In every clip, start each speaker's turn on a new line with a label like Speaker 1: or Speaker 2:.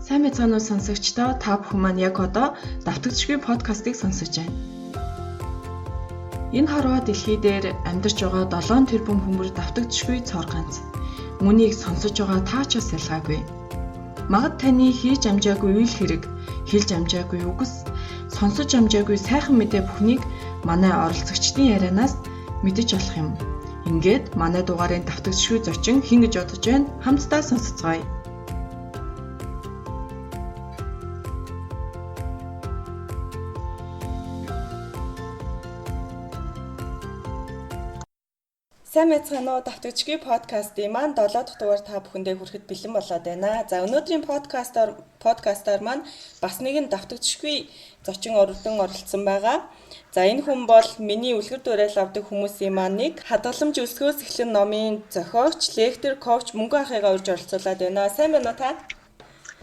Speaker 1: Сайн мэцгаанууд сонсогчдоо та бүхэн маань яг одоо давтагдчихгүй подкастыг сонсож байна. Энэ хорвоо дэлхий дээр амьдарч байгаа 7 тэрбум хүмүүс давтагдчихгүй цор ганц. Үүнийг сонсож байгаа та ч бас ялгаагүй. Магад таны хийж амжаагүй үйл хэрэг, хэлж амжаагүй үгс, сонсож амжаагүй сайхан мэдээ бүхнийг манай оролцогчдын ярианаас мэдэж болох юм. Ингээд манай дугаарын давтагдчихгүй зочин хэн гэж бодож байна? Хамтдаа сонсцгоё.
Speaker 2: Сайн мэцгаанууд давтагдчихгүй подкастын маань 7 дахь дугаар та бүхэндээ хүрэхэд бэлэн болоод байна. За өнөөдрийн подкастаар маань бас нэгэн давтагдчихгүй зочин өргөдөн оролцсон байгаа. За энэ хүн бол миний үлгэр дуурайл авдаг хүмүүсийн маань нэг хадгаламж өсгөөс эхлэн номын зохиогч, лектор, коуч Мөнгөн ахыгаа урьж оролцуулаад байна. Сайн байна уу та?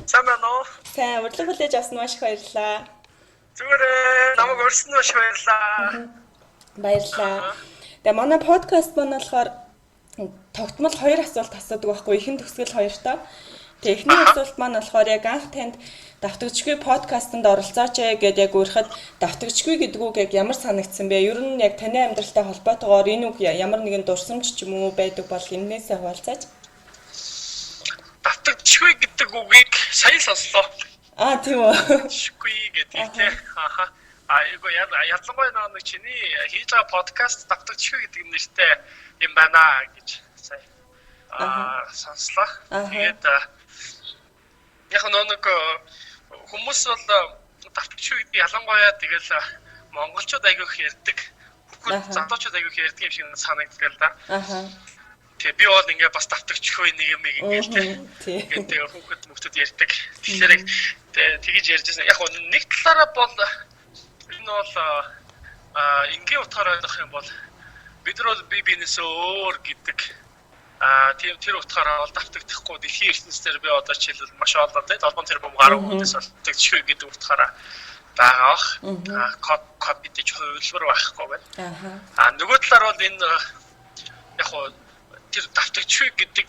Speaker 3: Сайн байна уу?
Speaker 2: Сайн, урилга хүлээж авсан маш их баярлалаа.
Speaker 3: Зүгээр намайг урьсан маш баярлалаа.
Speaker 2: Баярлалаа. Тэгээ манай подкаст маань болохоор тогтмол 2 асуулт асуудаг байхгүй ихэн төгсгөл 2-тоо. Тэгээ эхний асуулт маань болохоор яг анх танд давтагдчихгүй подкастт оролцооч гэдэг яг өөрөхөд давтагдчихгүй гэдэг үг яг ямар санагдсан бэ? Ер нь яг таны амьдралтай холбоотойгоор энэ үг ямар нэгэн дурсамж ч юм уу байдаг бол энээсээ хуваалцаач.
Speaker 3: Давтагдчихгүй гэдэг үгийг сайн сонслоо.
Speaker 2: Тийм үү.
Speaker 3: Давтагдчихгүй гэдэг тийм. Айгу ялангуяа нэг чиний хийж байгаа подкаст давтагдчихгүй гэдэг нэртэй юм байна гэж сая сонслоо. Тэгээд яг нэг хүмүүс бол давтагдчихгүй гэдэг ялангуяа тэгэл монголчууд айгу их ярьдаг. Хүүхэд залуучууд айгу их ярьдаг юм шиг санагддаг л да. Тэгээ би бол ингээ бас давтагдчихгүй нэг юм ингээл тийм. Тэгээд хүүхэд ярьдаг. Тэгэхээр тэгж ярьжсэн. Яг нэг талаараа бол энэ бол энгийн утгаараа ойлгох юм бол бид нар бол биенээс өөр гэдэг тийм тэр утгаараа бол давтагдахгүй дэлхийн ертөнцийн би одоо жишээлбэл маш олон тийм 7 тэрбум гаруй хүнээс бол давтагдчихгүй гэдэг утгаараа байгаа. Копидэж хувилбар байхгүй байна. Нөгөө талаар бол энэ яг тэр давтагдчихгүй гэдэг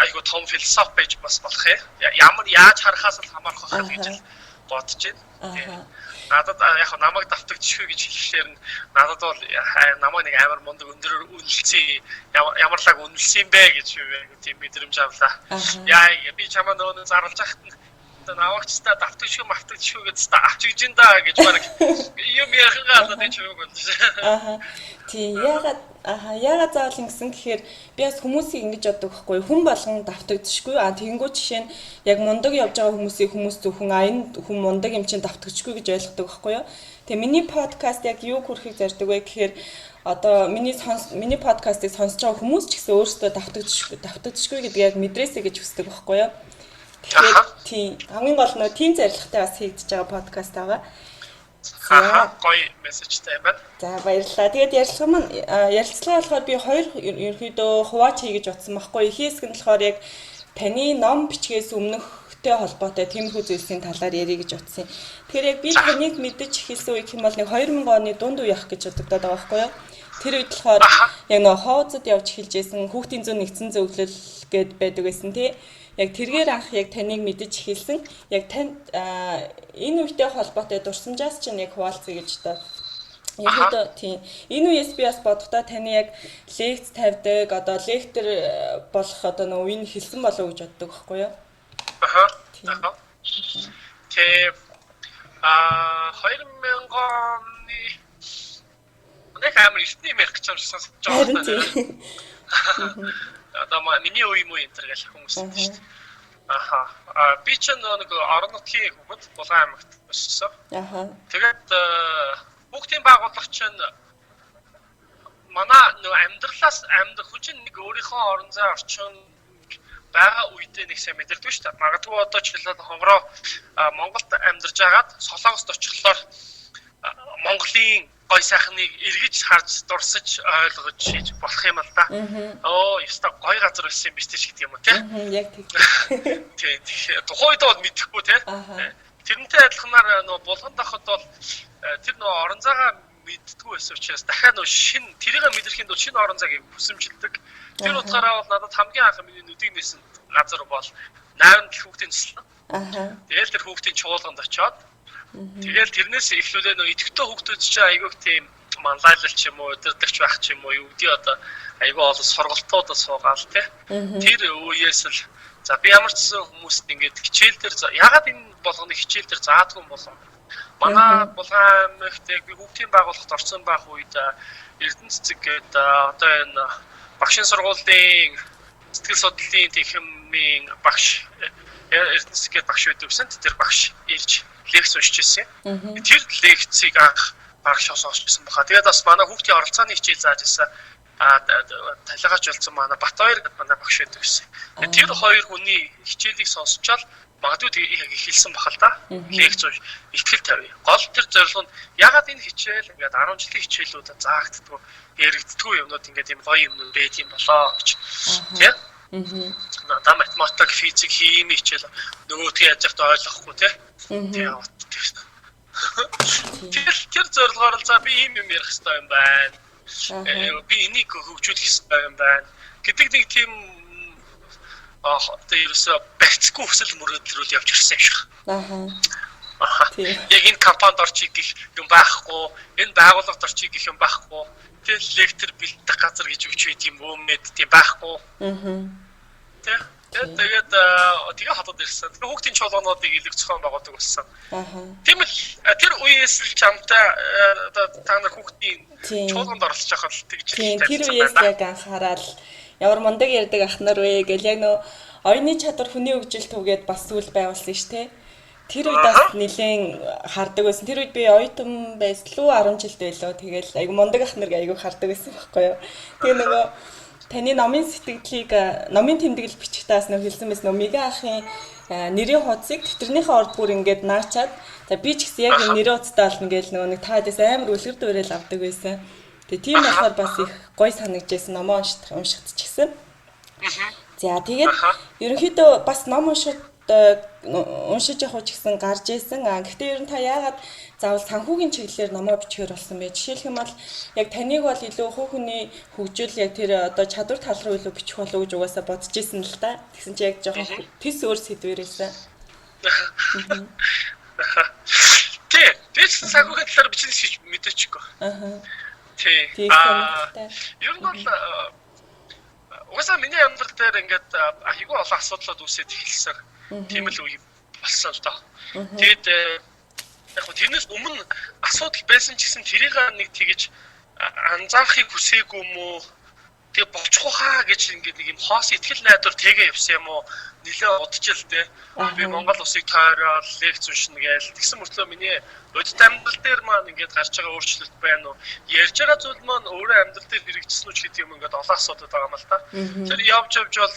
Speaker 3: айгуу том философи байж бас болох юм. Ямар яаж харахаас л хамаарах байх гэж л бодож байна. Надад яг намайг давтагдчихгүй гэж хэлэхээр надад бол намайг нэг амар мундаг өндрөөр үнэлсэн ямар лаг үнэлсэн бэ гэж тийм мэдрэмж авлаа. Яа би чамаа нөгөө зарлж ахт наваагчтай давтагдчихгүй гэдээ авч гэж энэ даа гэж баг юм яхаа надад ч юм бол.
Speaker 2: Тийм яагаад заавал ингэсэн гэхээр би бас хүмүүсийг ингэж боддог байхгүй хүн болгон давтагдчихгүй тэгэнгүүт жишээ нь яг мундаг явж байгаа хүмүүс зөвхөн энэ хүн мундаг юм чинь давтагдчихгүй гэж ойлгодог байхгүй юу. Тэгээ миний подкаст яг юу хүрхийг зардаг вэ гэхээр одоо миний подкастыг сонсож байгаа хүмүүс ч гэсэн өөрсдөө давтагдчихгүй гэдгийг яг мэдрээсэй гэж хүсдэг байхгүй юу. Тэгэхээр тийм хамгийн гол нь тийм зорилготой бас хийгдэж байгаа подкаст байгаа.
Speaker 3: Гоё мессежтэй байна.
Speaker 2: За баярлалаа. Тэгээд ярилцлага болохоор би хоёр ерөнхийдөө хувааж хий гэж утсан байхгүй. Эхээс нь болохоор яг таны ном бичгээс өмнөхтэй холбоотой тиймэрхүү зүйлсийн талаар ярих гэж утсан. Тэгэхээр яг би таныг мэдэж эхэлсэн үе юм бол нэг 2000 оны дунд үе явах гэж бодогдоод байгаа байхгүй юу? Тэр үед болохоор яг нэг хооцод явж эхэлжсэн хүүхдийн зүүн нэгдсэн зөвлөл гэд байдаг байсан тий. Яг тэргээр анх яг таныг мэдэж эхэлсэн. Яг танд энэ үетэй холбоотой дурсамжаас чинь яг хуваалцъя гэж одоо. Яг тийм. Энэ үеэс би бас бодохдоо таны яг лекц тавьдаг, одоо лектор болох одоо нэг үеийг хэлсэн болов уу гэж боддог байхгүй юу?
Speaker 3: Тэгээ 2000 оны нэг амар ихний мэрх гэж сонсож байгаа. Одоо миний үе муу энэ гэж хүмүүс шүү дээ. Би ч нэг орон нутгийн хүүхэд Булган аймагт өссөн. Тэгээд хүүхдийн байгуулагч нь манай нэг амьдралаас хүн чинь нэг өөрийнхөө орон зай орчин байгаа үедээ нэг сайн мэдэрдэг шүү дээ. Магадгүй одоо жишээлбэл хонгороо Монголд амьдарч агаад Солонгост очихлоор Монголын гой сайхныг эргэж харж дурсаж ойлгож хийж болох юм л да. Ёстой гой газар байсан юм биш ч гэдэг юм уу тий.
Speaker 2: Яг тийм.
Speaker 3: Тийм. Тухайд бол мэдэхгүй тий. Тэрнтэй адилханаар нөгөө булганд ахад бол тэр нөгөө орон зайгаа мэддэггүй байсан учраас дахиад нөгөө шинэ тэрийг мэдрэхийн тулд шинэ орон зайг хүсэмжилдэг. Тэр утгаараа бол надад хамгийн анх миний нүдийг нээсэн газар бол найрамд хүүхдийн туслан.
Speaker 2: Аха.
Speaker 3: Тэгэл тэр хүүхдийн чуулганд очиод тэгэл тэрнээс эхлүүлээ нөө идэвхтэй хүүхдүүд чинь айгүйх тийм манлайлал ч юм уу, өдөрдөгч байх ч юм уу, юу гэдэг одоо айгүй олон сургалтуудад суугаал тий. Тэр үеэс л за би ямар ч хүмүүст ингээд хичээл дээр ягаад энэ болгоны хичээл дээр заадгүй юм болов? Манай Булган аймагт би хүүхдийн байгууллагт орсон байх үед Эрдэнэ цэцэг гэдэг одоо энэ багшийн сургуулийн сэтгэл судлалын техникийн багш Эрдэнэ цэцэг гэдэг багш байдаг гэсэн тэр багш ирж лекц уншиж ирсэн. Тэр лекцийг анх багш сонсчихсан баха. Тэгээд бас манай хүүхдийн оролцооны хичээл зааж ирсэн. Талигаач болсон манай Батбаяр гэдэг манай багш байдаг гэсэн. Тэр хоёр хүний хичээлийг сонсчоод магадгүй яг ихэлсэн бахал та. Лекц ихтгэл тавь. Гол тэр зорилго нь ягаад энэ хичээл ингээд 10 жилийн хичээлүүдэд заагддгүй яригддгүй юмнууд ингээд юм гоё юмнууд байд юм болоо гэж. Тийм. Надаа математик, физик, хими хичээл нөгөөдгөө яаж яхад ойлгохгүй тийм. Тэр зорилгоор л за би ийм юм ярих хэрэгтэй юм байна. Би энийг хөгжүүлэх хэрэгтэй юм байна. Гэдэг нэг тийм одоо ерөөсө барьцгүй хүсэл мөрөөдлөрүүл явж ирсэн юм шиг. Яг энэ компанид орчих гэх юм байхгүй, энэ байгууллагад орчих гэх юм байхгүй. Тэр лектор бэлдэх газар гэж өгч байт юм уу мэд тийм байхгүй. Тэгээд тэгээ хатад ирсэн. Тэгээ хүүхдийн чуулгануудыг илэг зохион байгуулдаг болсон. Тийм л тэр үеэс л чамтай та нар хүүхдийн чуулганд оролцож байхад тэгж хэлсэн.
Speaker 2: Тэр үеэс яг анхаарал ямар мундаг ярьдаг ах нар вэ гэл яг нөө оюуны чадвар хүний хөгжил түгээд бас зүйл байгуулсан шүү дээ. Тэр үед бас нэлээд хардаг байсан. Тэр үед би оюутан байсан лүү 10 жилд байлоо. Тэгэл айгу мундаг ах нар айгу хардаг байсан байхгүй юу. Тэгээ нөгөө таны номын сэтгэлийг номын тэмдэглэл бичих таас нөө хэлсэн байсан нөө Мига ахын нэрийн хуудсыг тэмдэгтэрнийхээ орд бүр ингээд наачаад за би ч гэсэн яг нэрийн хуудастай болно гэж нөгөө нэг таадэс амар үлгэр дуурайл авдаг байсан. Тэгээ тийм болохоор бас их гоё санагдчихсэн номоо уншихад ч гэсэн. За тэгээд ерөнхийдөө бас ном уншихад уншиж явах ч гэсэн гарч ийсэн. Гэхдээ ер нь та яагаад заавал санхүүгийн чиглэлээр номоо бичгээр болсон бэ? Жишээлх юм бол яг таныг бол илүү хүүхний хөгжил яг тэр одоо чадвар тал руу илүү бичих болов уу гэж угаасаа бодож ийсэн л та. Тэгсэн чи яг жоохон тис өөр сэдвэрээсэн.
Speaker 3: Тий, би санхүүгийн талаар бичнэ гэж мэдээчгүй. Тий. Ер нь бол угаасаа миний амьдрал дээр ингээд айгүй олон асуудлууд үүсээд эхэлсэн. Тийм л үе болсон л доо. Тэгээд яг хөө тэрнээс өмнө асуудал байсан ч гэсэн тэрийг нэг тэгэж анзаахыг хүсээгүй юм уу? Тэгээ болчихоо хаа гэж ингээд нэг юм хоос итгэл найдвар тэгээ явсан юм уу? Нилээ удаж л дээ. Би Монгол улсыг тойроод лекц уншина гээл. Тэгсэн мөртлөө миний бодит амьдрал дээр маань ингээд гарч байгаа өөрчлөлт байна уу? Ярьж байгаа зүйл маань өөрөө амьдрал дээр хэрэгжсэн үү гэдэг юм ингээд олон асуудал байгаа юм л та. Тэр явж бол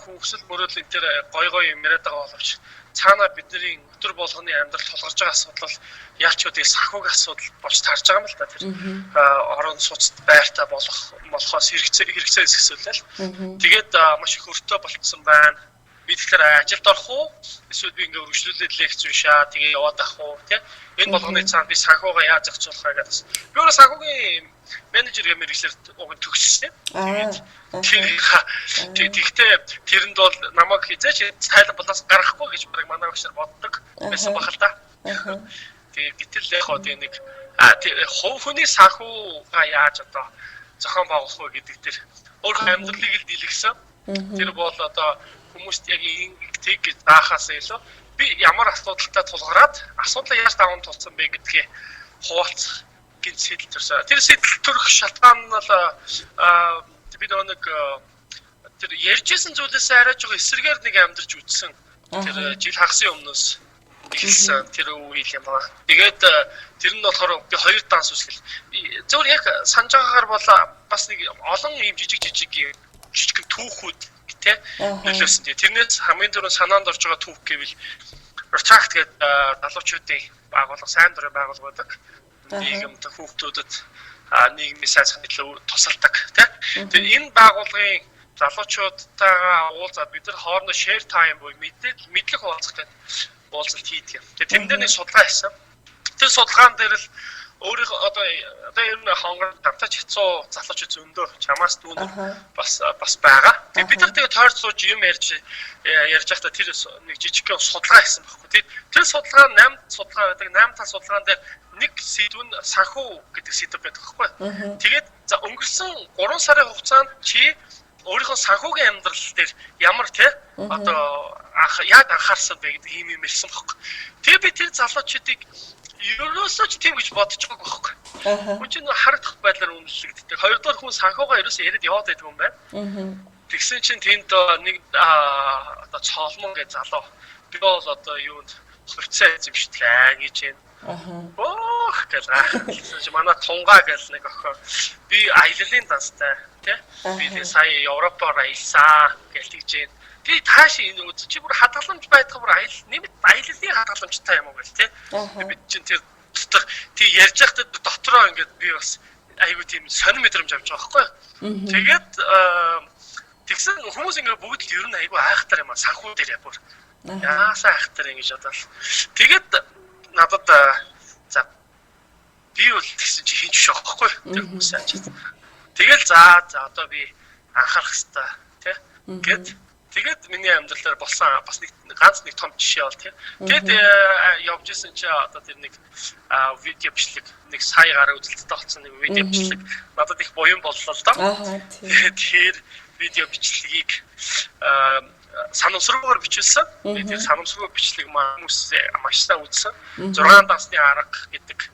Speaker 3: хүсэл мөрөөдөл энэ төр гой юм яриад байгаа боловч цаана бидний өдөр болгоны амьдрал тулгарч байгаа асуудал бол яалч үгүй санхүүгийн асуудал болж тарж байгаа юм л та. Тэр орон сууцд байртаа болохоос хэрэгцээ хэсгсүүлэл. Тэгээд маш их өртөө болцсон байна. Би тэгэхээр ажилд орох уу? Эсвэл би ингээ үргэлжлүүлээд лекц уншаа, тэгээ яваад ах уу, тийм? Энэ болгоны цаана би санхүүгээ яаж зохицуулах вэ гэдээс. Би өөрөө санхүүгийн менежер гэмээр хэлээд уг төгссөн. Тэгэхдээ тэрэнд бол намайг хизээч цайлан болоос гаргахгүй гэж баг манай багш нар боддог байсан бахал та. Тэгээ гэтэл яг хоо нэг хувийн санхүүга яаж одоо зохион байгуулах вэ гэдэг дээр өөрөө амьдралыг л дийлгсэн. Тэр бол одоо хүмүүст яг тэг гэж заахаас илүү би ямар асуудалтай тулгараад асуудлаа яаж даван тулсан бэ гэдгээ хуваалцах гин сэтэл төрсөн. Тэр сэтэл төрөх шалтгаан нь бол би нэг тэр ярьжсэн зүйлээс арай жоо эсрэгээр нэг амьдарч үтсэн. Тэр жил хагасын өмнөөс эхэлсэн тэр үйл юм байна. Тэгээд тэр нь болохоор би хоёр данс үсгэл. Зөвхөн яг санаж байгаагаар бол бас нэг олон юм жижиг түүхүүд тий нөлөөсөн. Тэрнээс хамгийн түрүү санаанд орж байгаа түүх гэвэл Rotact гэдэг залуучуудын байгууллага, сайн дурын байгууллага байдаг. Нийгэмд хүүхдүүдэд нийгмийн сайн саналыг тусалдаг тий. Тэгээд энэ байгууллагын залуучуудтайгаа уулзаад бид нар хоорондоо share time буюу мэдлэг хуваалцах гэдэг уулзалт хийдэг юм. Тэгээд тэнд дээр нэг судалгаа хийсэн. Тэр судалгаан дээр л өөрийнхөө одоо ер нь хонгор давтаж хэцүү залуучууд зөндөө чамаас дүүн бас байгаа. Тэгээд бид нар тэгээд тойрч сууж юм ярьж байхдаа тэр нэг жижигхэн судалгаа хийсэн байхгүй. Тэр судалгаа 8 судалгаа байдаг. 8 тал судалгаан дээр нэг сэдв нь санхүү гэдэг сэдв байдаг байхгүй. Тэгээд за өнгөрсөн 3 сарын хугацаанд чи өөрийнхөө санхүүгийн амьдрал дээр ямар те одоо яг анхаарсан бэ гэдэг юм ирсэн байхгүй. Тэгээ би тэр залуучуудыг ерөөсөө ч тийм гэж бодож байгаагүй байхгүй. Хүн чинь харагдах байдлаар үнэлэгддэг. Хоёрдугаар хүн санхугаа ерөөсөө яриад яваад байдаг юм байна. Тэгсэн чинь тэнд нэг одоо цолмон гэж залуу би бол одоо юунд хувцас эзэмшдэг гэж байна. Ох гэж гэсэн чинь манай тунгаа гэж нэг охин би аяллаа данстай тий. Би сая Европоор аялсан гэж тэгж байна. Би тааш энэ үз чи бүр хадгаламж байдаг бүр нэмэт аяллаа хадгаламжтай юм уу гэл тий. Бид чинь тэр тий ярьж байхдаа дотроо ингээд би бас айгуу тийм сонир мэдрэмж авч байгаа байхгүй. Тэгээд тэгсэн хүмүүс ингээд бүгд л ер нь айгуу айхтар юм а санхүү дээр бүр. Яасаа айхтар ингэж бодлоо. Тэгээд надад за би бол тэгсэн чи хинч биш байхгүй. Тэр хүмүүс ачаад. Тэгэл за одоо би анхаарах хэрэгтэй тий. Тэгээд миний амьдрал дээр болсон бас нэг ганц нэг том жишээ бол тийм. Тэгэд явж исэн чи одоо тэр нэг видео бичлэг нэг сая гараа үзэлттэй болсон нэг видео бичлэг надад их буян боллоо л доо. Тэр видео бичлэгийг санамсруугаар бичүүлсэн. Тэр санамсруу бичлэг хүмүүс маш сайн үзсэн. 6 дасны арга гэдэг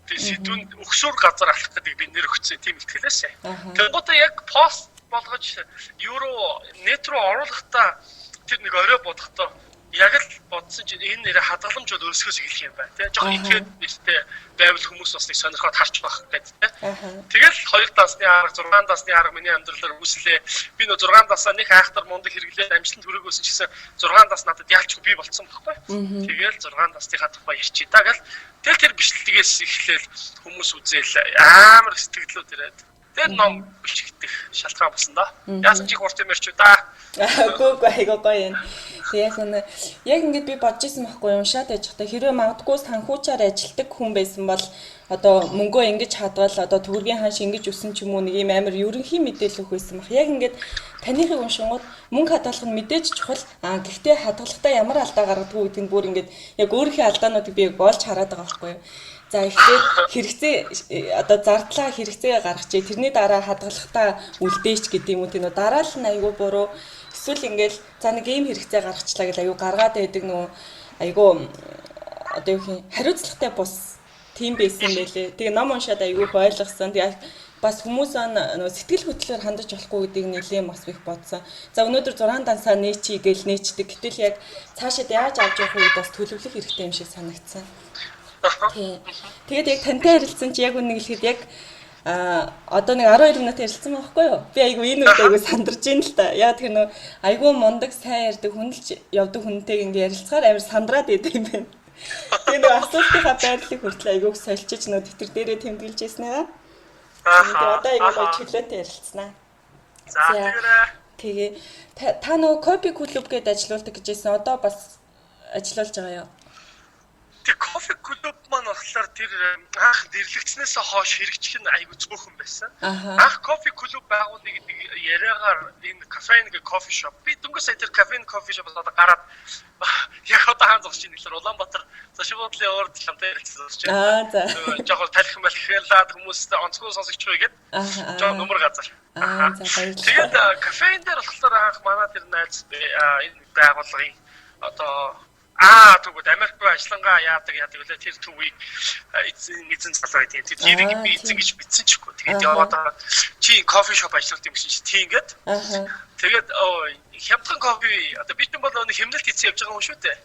Speaker 3: тэр сэдвүн өгсөөр газар алах гэдэг би нэр өгсөн тийм ихтгэлээс. Тэгвэл яг пост болгож евро нет руу оруулахдаа тэр нэг орой бодохдоо яг л бодсон чинь энэ нэрэ хадгаламж бол өсгөөс эхлэх юм байна тий. Жохоо ихэд нэртэй байвал хүмүүс бас нэг сонирхоод харж байх гэдэг тий. Тэгэл 2 дасны арга 6 дасны арга миний амьдралаар үүслээ. Би нөө 6 дасаа нэг айхтар мундаг хэрэглээд амжилт хүргээгөөсөн ч гэсэн 6 дас надад яалчгүй би болцсон байхгүй. Тэгэл 6 дасныхаа тухай ярьчий та гэл тэгэл тэр бичлэгээс эхлээл хүмүүс үзээл амар сэтгэлүүд ирээд тэр ном бичигдэх шалтгаан болсон да. Яасан чи хурц юм ярьч уу да.
Speaker 2: Гүү гоё. Яг ингэж би бодож исэн байхгүй уншаад байж хата хэрвээ магадгүй санхүүчээр ажилтдаг хүн байсан бол одоо мөнгөө ингэж хадвал одоо төгрөгийн ханш ингэж өссөн ч юм уу нэг юм амар ерөнхий мэдээлэл өгөх байсан баг. Яг ингэж танихыг уншингууд мөнгө хадгалах нь мэдээж чухал. Гэхдээ хадгалахдаа ямар алдаа гаргадгүй гэдэг нь бүр ингэж яг өөрийнхөө алдаануудыг би олж хараад байгаа байхгүй юу. За ихтэй хэрэгцээ одоо зардлаа хэрэгцээгээ гаргачээ тэрний дараа хадгалахдаа үлдээч гэдэг юм уу тийм үү дараа л нь айгүй буруу эсвэл ингээл за нэг ийм хэрэгцээ гаргачлаа гэж айгүй гаргаад байдаг нөгөө айгүй одоо юу хин хариуцлагатай бус тийм байсан байлээ. Тэгээ ном уншаад айгүй ойлгосон. Тэгээ бас хүмүүс нөгөө сэтгэл хөдлөлөөр хандаж болохгүй гэдгийг нэлээд бас их бодсон. За өнөөдөр 6 дансаа нээчий гэж нээчдэг. Гэтэл яг цаашаа яаж авч явах үед бас төлөвлөх хэрэгтэй юм шиг санагдсан. Тэгээд яг тантай харилцсан чи яг үнэ хэлэхэд яг одоо нэг 12 минут ярилцсан байхгүй юу? Би айгүй энэ үед айгүй сандарч ийн л та. Яа тэр нөө айгүй мундаг сайн ярьдаг хүндэлж явдаг хүнтэйг ингээ ярилцахаар амар сандраад идэв юм байна. Тэгээд нөө асуултынхаа байдлыг хүртэл айгүйг сольчиж нөө тэтэр дээрээ тэмдэглэж ирсэн аа. Тэгээд одоо айгүй чөлөөтэй ярилцсанаа.
Speaker 3: За
Speaker 2: тэгээ та нөө кофе клуб гэдээ ажилладаг гэжсэн. Одоо бас ажиллаж байгаа юу?
Speaker 3: Тэр кофе клуб маань болохоор тэр анх нэрлэгдснээс хойш хэрэгжих нь айгүй цөөхөн байсан. Анх кофе клуб байгуулна гэдэг яриагаар энэ кафеин гэх кофе шоп. Би дөнгөж сая тэр кафеин кофе шоп одоо гараад яг одоо хаан зогсож ийн гэхээр Улаанбаатар Зашибуудлын урд чамтай ярилцсан гэж байна. За. Жохоо талих юм хэлээд хүмүүстэй онцгой сонсогч байгээд жоо нөмөр газар.
Speaker 2: За баярлалаа.
Speaker 3: Тэгээд кафеин дээр болохоор анх манай тэр найз энэ байгууллагын одоо тэгвэл Америк руу ажиллангаа яадаг үлээ тэр төвийг эзэн залуу гэдэг. Тэрийг би эзэн гэж бичсэн ч үгүй. Тэгээд яваад чи кофе шоп ажилладаг юм шиг тийм гээд. Тэгээд хямдхан кофе одоо бид бол нэг хэмнэлт хийсэн явж байгаа юм шүү дээ.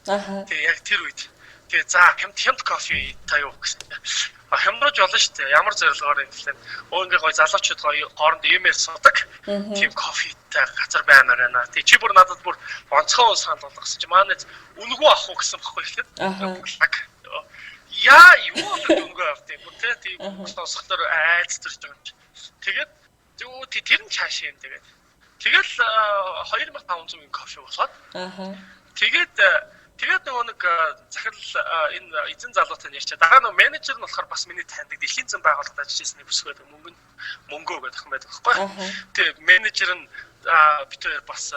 Speaker 3: Тэгээд яг тэр үед. Тэгээд за хямд кофе та юу гэсэн. Хямдраж болно шүү дээ. Ямар зорилгоор юм гэхлээр ингээ гой залуучууд гоё хооронд имэйл суудаг. Тийм кофетэй газар баймаар байна. Тэг чи бүр надад бүр онцгой санал болгосон чи манай үнгүү авах уу гэсэн баггүй хэлээд. Яа юу үнгүү авт юм. Тийм сонсохоор айц төрж байгаа юм чи. Тэгээд тэр нь цааш юм тэгээд. Тэгэл 2500-ийн кофе босоод. Тэгээд Тэгээд нөгөө нэг захирал энэ эзэн залуутай ярьчаа. Дараа нөгөө менежер нь болохоор бас миний таньдаг дэлхийн зам байгууллагад ажиллаж ирсэн бүсгүй байдаг мөнгөө гэдэг юм байдаг байхгүй. Тэгээд менежер нь битээр бас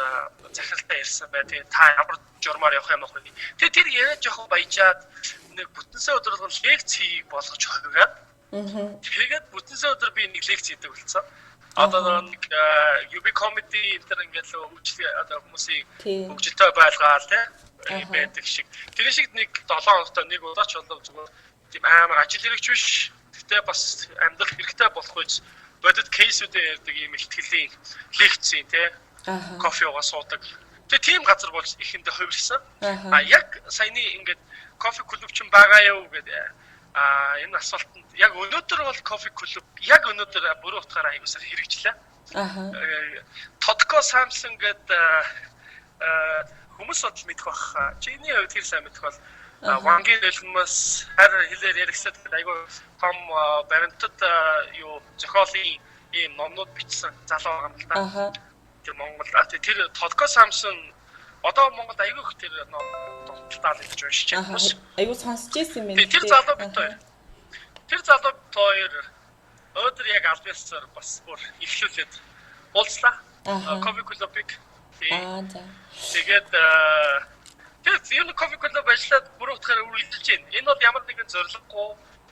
Speaker 3: захиралтай ярьсан бай. Тэгээд та ямар журмаар явах юм бэ? Тэгээд тэр яриад жоохон баяжаад нэг бүтэнсэ өдрөлгөн лекц хийх болгож хойгаад. Тэгээд бүтэнсэ өдөр би нэг лекц хийдэг болсон. Одоо нэг UB comedy энэ ингээд л үйлчлэг хүмүүсийн хөгжилтэй байлгаал байдаг шиг. Тэр шиг нэг 7 хоногтой нэг удаач болов зүгээр тийм амар ажил хэрэгч биш. Гэтэ бас амьдрал хэрэгтэй болох үс бодит кейсүүдээр ярьдаг юм ихтгэлийн лекцийн кофе уугаа суудаг. Тэгээ тийм газар болж ихэндээ хувирсан. Яг саяны ингээд кофе клуб ч байгаа юу гэдэг энэ асуултанд яг өнөөдөр бол кофе клуб яг өнөөдөр бүрэн утгаараа аягуулсаар хэрэгжлээ. Тодко Самсон гэдэг хүмүүс бодол мэдэх бах. Чиний хувьд тэр сайн мэдэх бол Вангийн элмэс хар хэлээр яригсад айгүй том баримтад юу зохиолын ийм номнууд бичсэн залуу байгаа юм л да. Тэр Монгол тэр Тодко Самсон одоо Монголд айгүй их тэр ном дунталтаа л гэж уншиж байгаа хүмүүс.
Speaker 2: Айгүй сонсч ирсэн юм байна.
Speaker 3: Тэр залуу бит хоёр. Тэр залуу бит хоёр өдөр яг албасаар бас бүр ихлүүлээд уулзлаа. Кофе клубыг. Тэгээд тэр кофе клуб ажиллаад бүр утгаараа үргэлжилж байна. Энэ бол ямар нэгэн зорилгогүй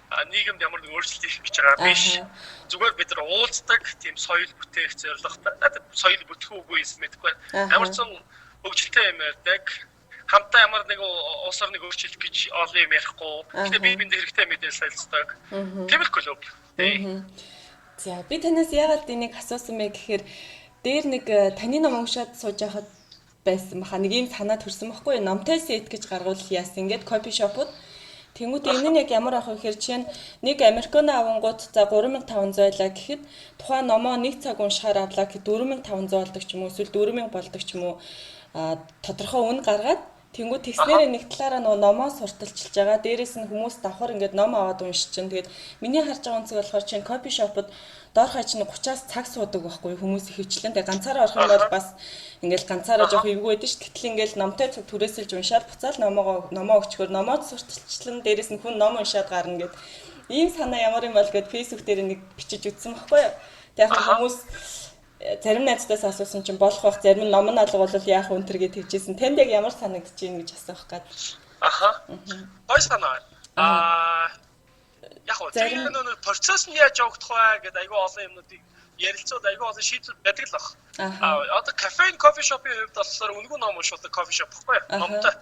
Speaker 3: нийгэмд ямар нэг өөрчлөлт хийх гэж байгаа биш. Зүгээр бид нар уулздаг, тийм соёл бүтээх зорилготой. Соёл бүтэхгүй юм мэдгүй. Ямар ч хөгжилтэй юм ярьдаг. Хамтаа ямар нэг улс орныг өөрчилөх гэж олон юм ярихгүй. Гэхдээ би бинд хэрэгтэй мэдээлэл солилцдог. Тийм л клуб.
Speaker 2: За би танаас яагаад энийг асуусан бэ гэхээр дээр нэг таны ном уншаад сууж байхад байсан баха нэг юм санаа төрсөн байхгүй номтой сет гэж гаргуул яасан ингээд кофе шопууд тэнгуүт энэ нь яг ямар ах вэ гэхээр чинь нэг американо авангууд за 3500 байлаа гэхэд тухайн номоо нэг цаг уншихаар авлаа гэхэд 4500 болдог ч юм уу эсвэл 4000 болдог ч юм уу тодорхой үн гаргаад тэнгуү тэгснээр нэг талаараа нөгөө номоо сурталчилж байгаа дээрээс нь хүмүүс давхар ингээд ном аваад уншиж чинь тэгээд миний харж байгаа үнцэг болохоор чинь кофе шопод доор хай чинь 30-аас цаг суудаг байхгүй хүмүүс ихэвчлэн тэгээд ганцаараа орох юм бол бас ингээл ганцаараа жоох эвгүй байдаг ш. Гэтэл ингээл номтой цаг түрээсэлж уншаад буцаал номоо өчгөр номоод сурталчлан дээрээс нь хүн ном уншаад гарна гэд ийм санаа ямар юм бол гэд фэйсбүүк дээр нэг бичиж үтсэн байхгүй юу. Тэгээд хүмүүс зарим найзтаас асуусан чинь болох бах зарим нь ном нь алга бол яах вэ гэж тэгжсэн. Танд яг ямар санагдаж байна гэж асуух гээд.
Speaker 3: Гой санаа. Яг уу зарим нэг процесс нь яаж явагдах вэ гэдэг айгүй олон юмнуудыг ярилцаад айгүй олон шийдэл байдаг л баг. Одоо кафе кофе шопын хувьд болохоор үнэгүй ном уншуулдаг кофе шоп байхгүй юу? Номтой.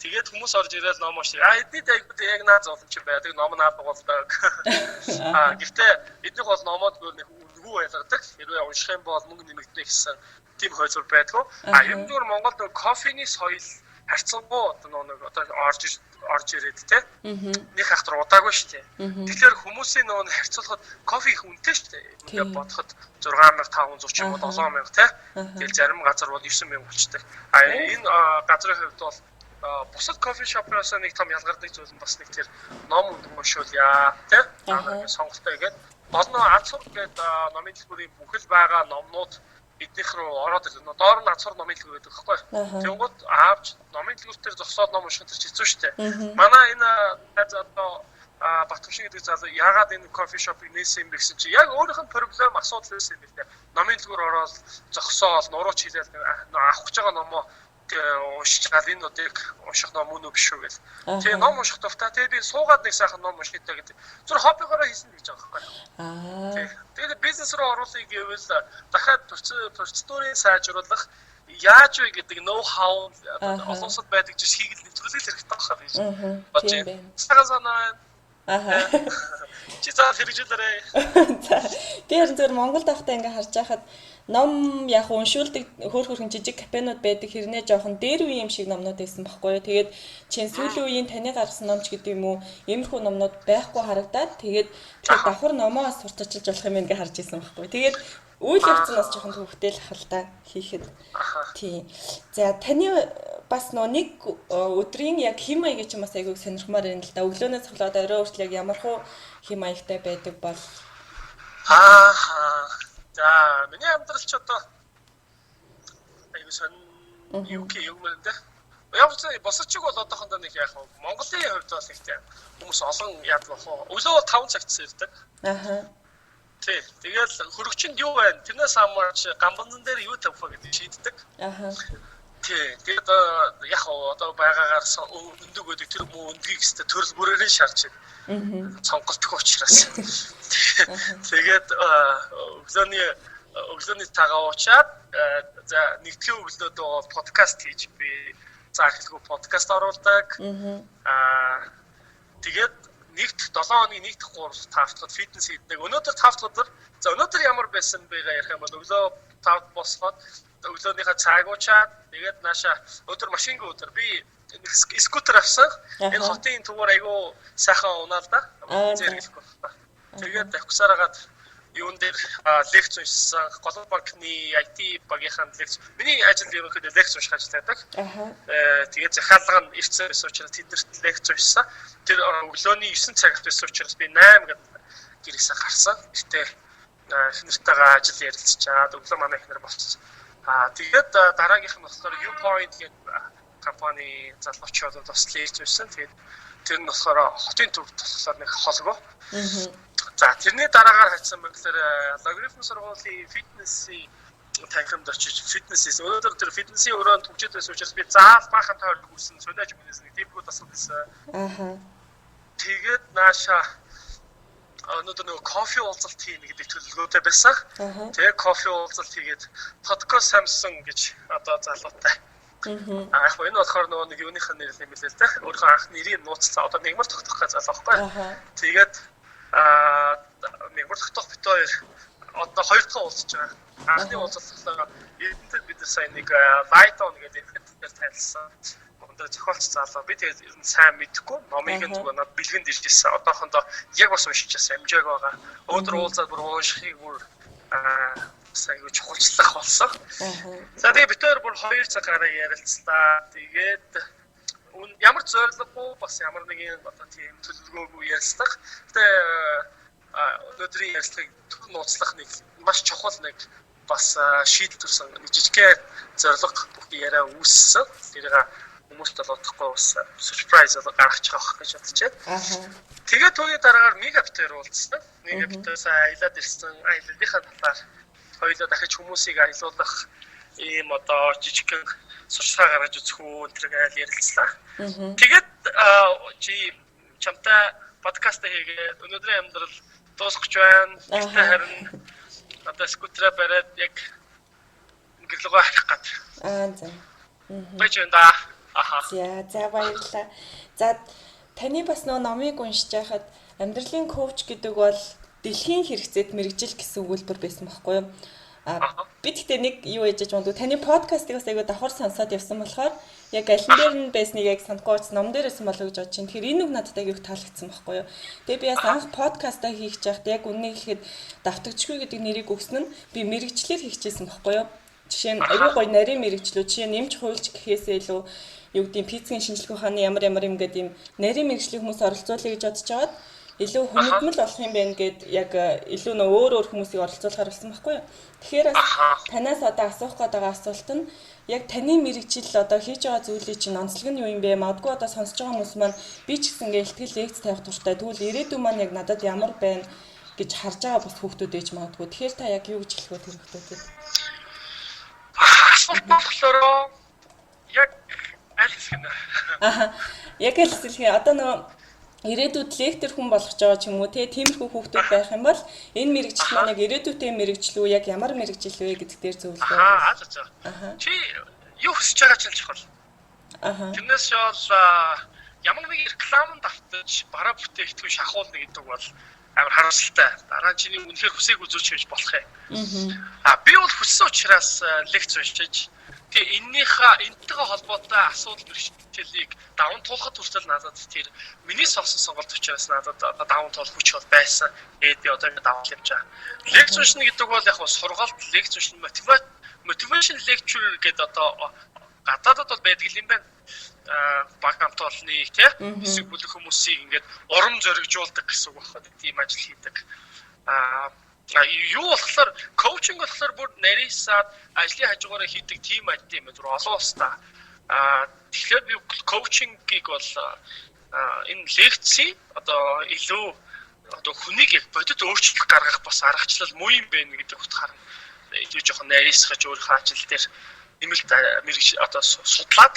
Speaker 3: Тэгээд хүмүүс орж ирээд ном уншиж. Эднийд айгүй яг наад зовлон ч байдаг. Ном наад болдог. Гэхдээ эднийх бол номоод нэг үгүй байлгадаг. Хэрвээ унших юм бол мөнгө нэмэгдэнэ гэсэн тийм хойцол байдгүй. Ер нь зүгээр Монголд кофений соёл харьцангуй одоо орж ирээд те. Нэг хахтар удаагүй шүү дээ. Тэгэхээр хүмүүсийн нөгөө харьцуулахад кофе их үнэтэй шүү дээ. Ингээд бодоход 6530 ч юм уу 7000 те. Тэгэл зарим газар бол 9000 болчтой. Энэ газрын хувьд бол бусад кофе шопоос нэг том ялгардаг зүйл нь бас нэг тэр ном уншуулъя те. Сонголттой гэдэг. Олон ацур гэдэг номын дэлгүүрийн бүхэл байгаа номнууд эднийх рүү ороод ирнэ. Доор нь ацур номын дэлгүүр гэдэг хэвгүй. Тэнгууд аавч номын дэлгүүртэр зогсоод ном унших гэж хэцүү шүү дээ. Манай энэ одоо Батбашин гэдэг залуу яагаад энэ кофе шопыг нээсэн юм бэ гэсэн чи яг өөрийнх нь проблем асуудал байсан юм байна. Номын дэлгүүр ороод зогсоол нурууч хийлээ авах гэж байгаа номоо уншиж гал энэ үдийг унших ном мөн үү биш үү гэл. Тэгээ ном унших туфта тэгээ би суугаад нэг сайхан ном уншихтай гэдэг. Зүр хоббигоороо хийсэн гэж байгаа байхгүй. Тэгээд бизнес руу оруулах гэвэл дахиад процедурыг сайжруулах яаж вэ гэдэг ноу хау олон улсад байдаг жиш хийгэл нэвтрүүлэх хэрэгтэй байна гэж бодож байна. Цагаан санаа. Чи цаа хэрэгжүүлээрэй.
Speaker 2: Би харин зөв Монголд байхдаа ингээ харж байхад ном яг уншуулдаг хөөрхөн жижиг кафенууд байдаг хэрнээ жоохон дээр үе юм шиг номнууд байсан байхгүй юу. Тэгээд чин сүүлийн үеийн таны гаргасан номч гэдэг юм уу иймэрхүү номнууд байхгүй харагдаад тэгээд давхар номоо сурталчилж болох юм ингээ харж исэн байхгүй. Тэгээд үйл явц нь бас жоохон төвхтэй л ахал та хийхэд. Тийм. За таны бас нэг өдрийн яг хэм маяг гэж юм бас айгүй сонирхмаар байна л да. Өглөөнөөс цоглоод орой хүртэл яг ямархуу хэм маягтай байдаг бол
Speaker 3: за миний амьдрал ч одоо айгүй сон юу юм бэ? Яг ч босч бол одоохондоо нэг яг Монголын хувьд бол ихтэй хүмүүс олон яадаг бах. Өглөө 5 цагт сэрдэг.
Speaker 2: Аха.
Speaker 3: Тий. Тэгэл хөрөгчөнд юу байна? Тэрнээс хамаарч гамбандан дээр юу тавих вэ гэдэг шийддэг.
Speaker 2: Аха.
Speaker 3: Тий. Тэгээд яг одоо байгаагаар өндөг өдөг тэр мөн өндгийг өстө төрөл бүрээрээ шарж байна. Цонголтох учраас. Тэгээд өглөөний цагаа уучаад за нэгдүгээр өглөөд подкаст хийж би заахлгүй подкаст оруулдаг. Тэгээд нэгт 7 хоногийн нэгт 3 таавтахад фитнес хийдэг. Өнөөдөр таавтахад за өнөөдөр ямар байсан бэгээ ярих юм бол өглөө 5-д босоод өглөөнийхөө цаг уучаад тэгээд нааша өдөр машингийн өдөр би скутер авсан. Энэ хотын түгээр айгүй сайхан унаал да. Зэрэглэхгүй байна. Тэгээд авксараагаад юун дээр лекц уншсан. Голомт банкны IT багийнхан лекц. Миний ажил ерөнхийдөө лекц унших ажил байдаг. Тэгээд захиалга нь ирсэн учраас тэднэрт лекц уншсан. Тэр өглөөний 9 цагт байсан учраас би 8 гээд гэрээсээ гарсан. Гэтэ эхнэртэйгээ ажил ярилцчаад өглөө манай эхнэр болчихсон. Тэгээд дараагийнх нь болохоор Upoint гэдэг компани залуучуудад бас лекц уншсан. Тэгээд тэр нь болохоор хотын төвд болохоор нэг холбоо. За тэрний дараагаар хайцсан байглаар логарифм сургуулийн фитнесийн танхимд очиж фитнес хийсэн. Өнөөдөр тэр фитнесийн өрөөнд хөгжиж байсан учраас би заал баахан тойрог хүрсэн судааж мөнөөс нэг дипгүүд асуух гэсэн. Тэгээд нааша өнөөдөр нөгөө кофе уулзалт хийнэ гэдэг төлөвлөгөөтэй байсан. Тэгээд кофе уулзалт хийгээд подкаст Samsung гэж одоо залуутай. Яг энэ болохоор нөгөө нэг юуныхаа нэр юм билээ л дээ. Өөрийнхөө анх нэрийг нууцлаа. Одоо нэгмар тогтоох гэж залуу байхгүй. Тэгээд нэгмар тогтоох бит хоёр одоо хоёр дахь уулзж байгаа. Анхны уулзалтаа Эрдэнэтэд бид сайн нэг Lighton гэдэг эффектээр танилцсан. Өндөр зохиолч залуу. Би тэгээд ер нь сайн мэдэхгүй. Номыг нь зүгээр надад бэлгэнд иржсэн. Одоохондоо яг бас уншижсэн амжааг байгаа. Өндөр уулзаад бүр уушхийг бүр сайн юу чухалчлах болсон. За тэгээд бид хоёр бүр 2 цагаараа ярилцлаа. Тэгээд ямар зорилгогүй бас ямар нэгэн одоо тийм төлөвлөгөөгүй ярилцлах. Гэтэ өнөөдрийн ярилцлагыг нууцлах нэг маш чухал нэг бас шийдэл төрсэн нэг жижигхэн зорилго бүх яриа үүссэн. Тэрийг хүмүүст бол удахгүй бас surprise гаргаж байгаа гэж бодчиход. Тэгээд түүний дараагаар мегапитээр уулзсан. Мегапитээс аялаад ирсэн. Аяллахын талаар хоёулаа дахиж хүмүүсийг аялуулах ийм одоо жижигхэн сурчлагаа гаргаж үзэх үү энэ айл ярилцлаа. Тэгээд чи чамтай подкаст хийгээд өнөөдрийн амьдрал дуусгаж байна. Гэхдээ харин одоо скутераа бариад яг гэрлөгөө харах гээд.
Speaker 2: За.
Speaker 3: Бачинда.
Speaker 2: За баярлалаа. За таны бас нөө номыг уншиж байхад амьдралын коуч гэдэг бол дэлхийн хэрэгцээт мэрэгжил гэсэн өгүүлбэр байсан байхгүй юу? Би тэгтээ нэг юу ээжж бондоо таны подкастыг бас айгаа давхар сонсоод явсан болохоор яг аль дээр нь байсныг яг санахгүй ном дээр байсан болов гэж бодож чинь. Тэгэхээр энэ үг надад айгаа их таалагдсан байхгүй юу? Тэгээ би бас анх подкастаа хийх чахад яг үннийг хэлэхэд давтагдчихгүй гэдэг нэрийг өгсөн нь би мэрэгчлэр хийчихсэн байхгүй юу? Жишээ нь айгаа гоё нарийн мэрэгчлүүд жишээ нь нэмж хуульч гэхээсээ илүү юу гэдэг пиццгийн шинжилгээ ухааны ямар юм гэдэг юм нарийн мэрэгжлийн хүмүүс оролцуулъя гэж бодож байгаад илүү хүнэтмэл болох юм байна гэд яг илүү нөө өөр хүмүүсийг оролцуулахар болсон байхгүй юу. Тэгэхээр танаас одоо асуух гээд байгаа асуулт нь яг таны мэрэгжил одоо хийж байгаа зүйлийн чинь онцлог нь юу юм бэ? Магадгүй одоо сонсож байгаа хүмүүс маань би ч гэсэн ингээ ихтгэл лекц тавих туртай. Тэгвэл ирээдүйн маань яг надад ямар байна гэж харж байгаа бас хүүхдүүд ээж магадгүй. Тэгэхээр та яг юу гэж хэлэх вэ тэр хүүхдүүдэд?
Speaker 3: Асуулт болохоор яг аль хэсэг нь.
Speaker 2: Яг аль хэсэг одоо нөгөө ирээдүйд лектор хүн болох ч байгаа ч юм уу тиймэрхүү хүүхдүүд байх юм бол энэ мэрэгжил маань яг ирээдүйтэй мэрэгжил үү яг ямар мэрэгжил вэ гэдэг дээр зөвлөгөө.
Speaker 3: Чи юу хүсэж байгаа ч чухал. Тэрнээс бол ямар нэг рекламанд автаж бараа бүтээгдэхүүн шахуулна гэдэг бол амар харамсалтай. Дараа нь чиний үнэхээр хүсээг үзүүлж хийж болох юм. Би бол хүссэн учраас лекц уншиж тэгээ энэтэйгээ холбоотой асуудал бэрхшээлийг даван туулахад хүртэл надад тэр миний сонсон сонголт учраас надад даван туулах хүч бол байсан. Би одоо даван явж байгаа. Лекц уншина гэдэг бол яг сургалт лекц уншина мотивашн lecture гэдэг одоо гадаадд бол байдаг юм байна. Баг хамт олны хэсэг бүлэг хүмүүсийг ингээд урам зоригжуулдаг гэсэн үг байна. Тийм ажил хийдэг. Юу болохоор коучинг болохоор бүр нарийсаад ажлын хажуугаараа хийдэг тим ажил юм зүр олон устаа Тэгэхээр би коучингийг бол энэ лекцийн одоо илүү одоо хүнийг яг бодит өөрчлөлт гаргах бас аргачлал муу юм байна гэдэг утгаар илүү жоохон нарийсгаж өөрийнхөө ажил дээр нэмэлт мэрэгч одоо судлаад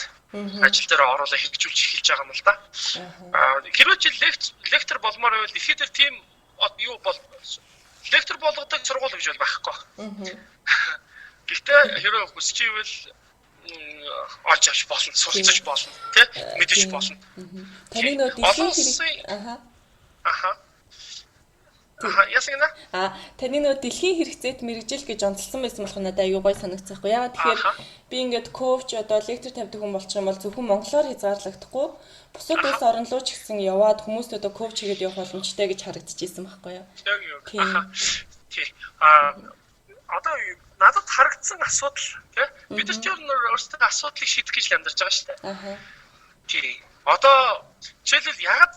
Speaker 3: ажил дээр оруулаа хэрэгжүүлж эхэлж байгаа юм л да. Хэрвээ чи лектор болмоор байвал ихээр тийм юу бол лектор болгодог сургууль гэж бол байхгүй. Гэхдээ хэрвээ хүсчихвэл олж авч болно, суралцаж болно, тий? Мэдэж болно.
Speaker 2: Таны нөө дэлхийн
Speaker 3: ясагна?
Speaker 2: Таны нөө дэлхийн хэрэгцээт мэрэгжил гэж онцлсан байсан болох надад аюу гой санагцсахгүй. Яагаад тэгэхээр би ингээд коуч одоо лектор тавьдаг хүн болчих юм бол зөвхөн монголоор хязгаарлагдахгүй бусад улс орн руу ч гэсэн яваад хүмүүст одоо коуч хийгээд явах боломжтой гэж харагдчихсэн байхгүй юу?
Speaker 3: Тийм. Одоо надад харагдсан асуудал тий бид нар ч өөрсдөө асуудлыг шийдэх гэж амьдарч байгаа шүү дээ. Тийм. Одоо жишээлбэл ягаад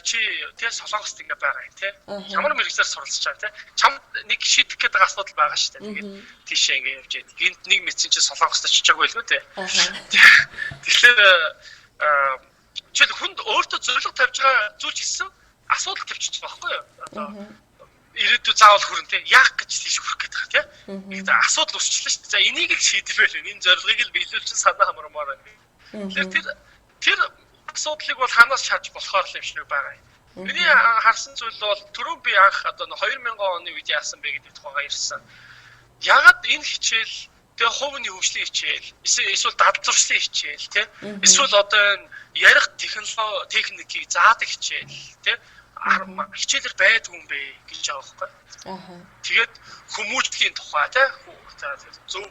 Speaker 3: чи тий солонгост ингэ байгаа юм тий ямар мэрэгчлэр суралцж байгаа тий чамд нэг шийдэх гээд байгаа асуудал байгаа шүү дээ. Тэгээд тийшээ ингэ явж яадаг. Гинт нэг мэдсэн чи солонгост очиж байгааг байлгүй тий. Тэгэхээр жишээлбэл хүнд өөртөө зорилго тавьж байгаа зүйл гэсэн асуудал тавьчих байгаа байхгүй юу? Одоо ирээдүйд заавал хүрэн тий яах гэж тийш хүрэх гээд байгаа тий. Нэг асуудал үүсчихлээ шүү дээ. За энийг л шийдвэл энэ зорилгыг л биелүүлсэн санаа хамрамаар байна. Тэгэхээр тэр асуудлыг бол ханаас шаарч болохоор л юм шиг байгаа юм. Миний харсан зүйл бол түрүү би анх одоо 2000 оны үед яасан бэ гэдэг тухайга ярьсан. Ягаад энэ хичээл тэгээ хувийн хөгжлийн хичээл эсвэл дад зуршлын хичээл тий эсвэл одоо ярих техникийг заадаг хичээл тий хичээлэр байдгүй юм бэ гэж байгаа байхгүй. Тэгээд хүмүүжлийн тухай тий зөв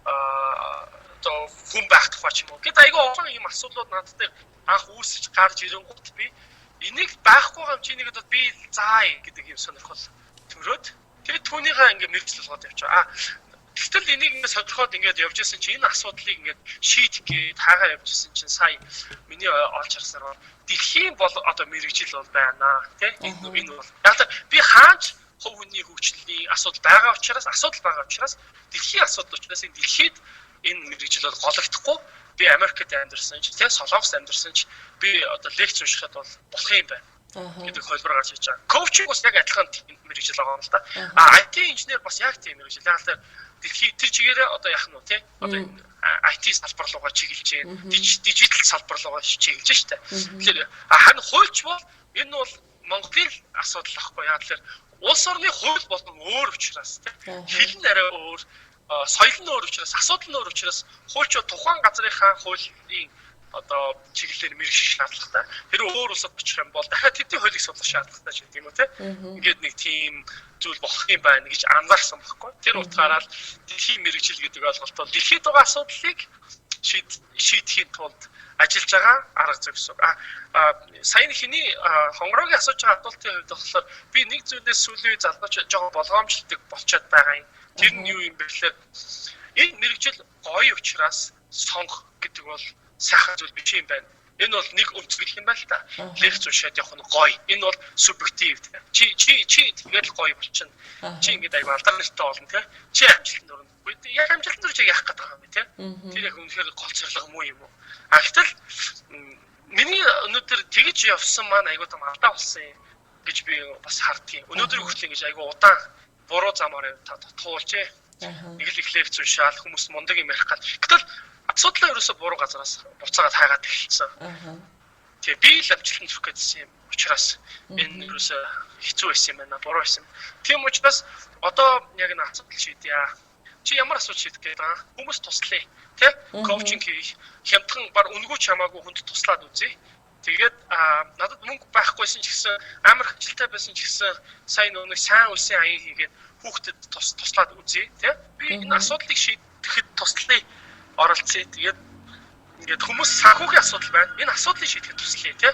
Speaker 3: одоо хүн байх тухай ч юм уу. Гэт айгүй олон юм асуудлууд надад дээр анх үүсэж гарч ирэнгүүт би энийг байхгүй юм чи нэгэд би заая гэдэг юм сонирхол төрөөд тэгээд түүнийхээ ингээ мэрэгжил болгоод явчаа. Гэтэл энийг ингээ сонирхоод ингээд явж исэн чи энэ асуудлыг ингээд шийдэх гээд хаагаа явж исэн чинь сая миний олж харснаар дэлхийн бол одоо мэрэгжил бол байна тий энэ бол яг би хаач хувь хүний хөгжлийн асуудал байгаа учраас дэлхийн асуудал учраас энэ дэлхийд энэ мэрэгжил бол голөгдөхгүй би Америкт амьдарсан ч тий Солонгост амьдарсан ч би одоо лекц уншихад бол болох юм байна гэдэг хөлбөр гарч иж байгаа. Коучинг бас яг адилхан мэрэгжил байгаа юм л да. IT инженер бас яг тийм мэрэгжил. Яг л дэлхий тэр чигээрээ одоо яах нь вэ тий одоо IT салбар руугаа чиглэж байна. Дижитал салбар руугаа чиглэж штэ. Тэгэхээр харин хуульч бол энэ бол Монголын асуудал ахгүй. Яг л улс орны хууль болон өөр учраас тий хэл нь арай өөр соёл нь өөр учраас асуудал нь өөр учраас хуульчууд тухайн газрынхаа хуулийн одоо чиглэлээр мэрэгжих шаардлагатай. Тэр өөр улсад очих юм бол дахиад тэдний хуулийг судлах шаардлагатай ч гэдэг юм уу те. Ингээд нэг тийм зүйл болох юм байна гэж анзаарсан байхгүй. Тэр утгаараа л дэлхийн мэрэгжил гэдэг ойлголтоо дэлхийд байгаа асуудлыг шийдэхийн тулд ажиллаж байгаа арга зүй гэсэн. Сайн хэний хонгорогийн асууж байгаа асуултын хувьд болохоор би нэг зүйлээс сүүлийн залгууч жоо болгоомжлдог болчиход байгаа юм. Тэр нь юу юм бэ гэхээр энэ мэрэгжил гоё учраас сонгох гэдэг бол сайхан зүйл биш юм байна. Энэ бол нэг өнцгөл юм байна л та. Лекц уншаад явах нь гоё. Энэ бол субъектив. Чи тэгэл гоё болчихно. Чи ингэж аяг алдартай болно те. Чи амжилтанд өрнө. Яг амжилтанд өрж яах гээд байгаа юм бэ те. Тэр яг үнэхээр гол зорилго муу юм уу? Гэтэл миний өнөөдөр тэгж явсан маань аягүй том алдаа болсон юм гэж би бас хардгийг. Өнөөдөр хүртэл ингэж аягүй удаан буруу замаар туулжээ. Нэг л их лекц уншаал хүмүүс мундаг юм ярих гал. Гэтэл асуудлаа ерөөсө буруу газараас буцаагаад хайгаад эхэлсэн. Тэгээ би л амжилтанд хүрэх гэсэн юм учраас энэ ерөөсө хэцүү байсан юм байна, буруу байсан. Тийм учраас одоо яг энэ асуудал шийдъя. Чи ямар асуудал шийдэх гээд байгаа? Хүмүүс туслая. Тэ? Коучинг хийх, хямдхан бар үнгүү чамаагүй хүнд туслаад үзье. Тэгээд надад мөнгө байхгүйсэн ч гэсэн амар ажилтай байсан ч гэсэн сайн нэг сайн үлсийн аян хийгээд хүүхдэд туслаад үзье. Тэ? Би энэ асуудлыг шийдэхэд туслая. Оролцъё. Тэгээд ингээд хүмүүс санхүүгийн асуудал байна. Энэ асуудлыг шийдэхэд туслая тий.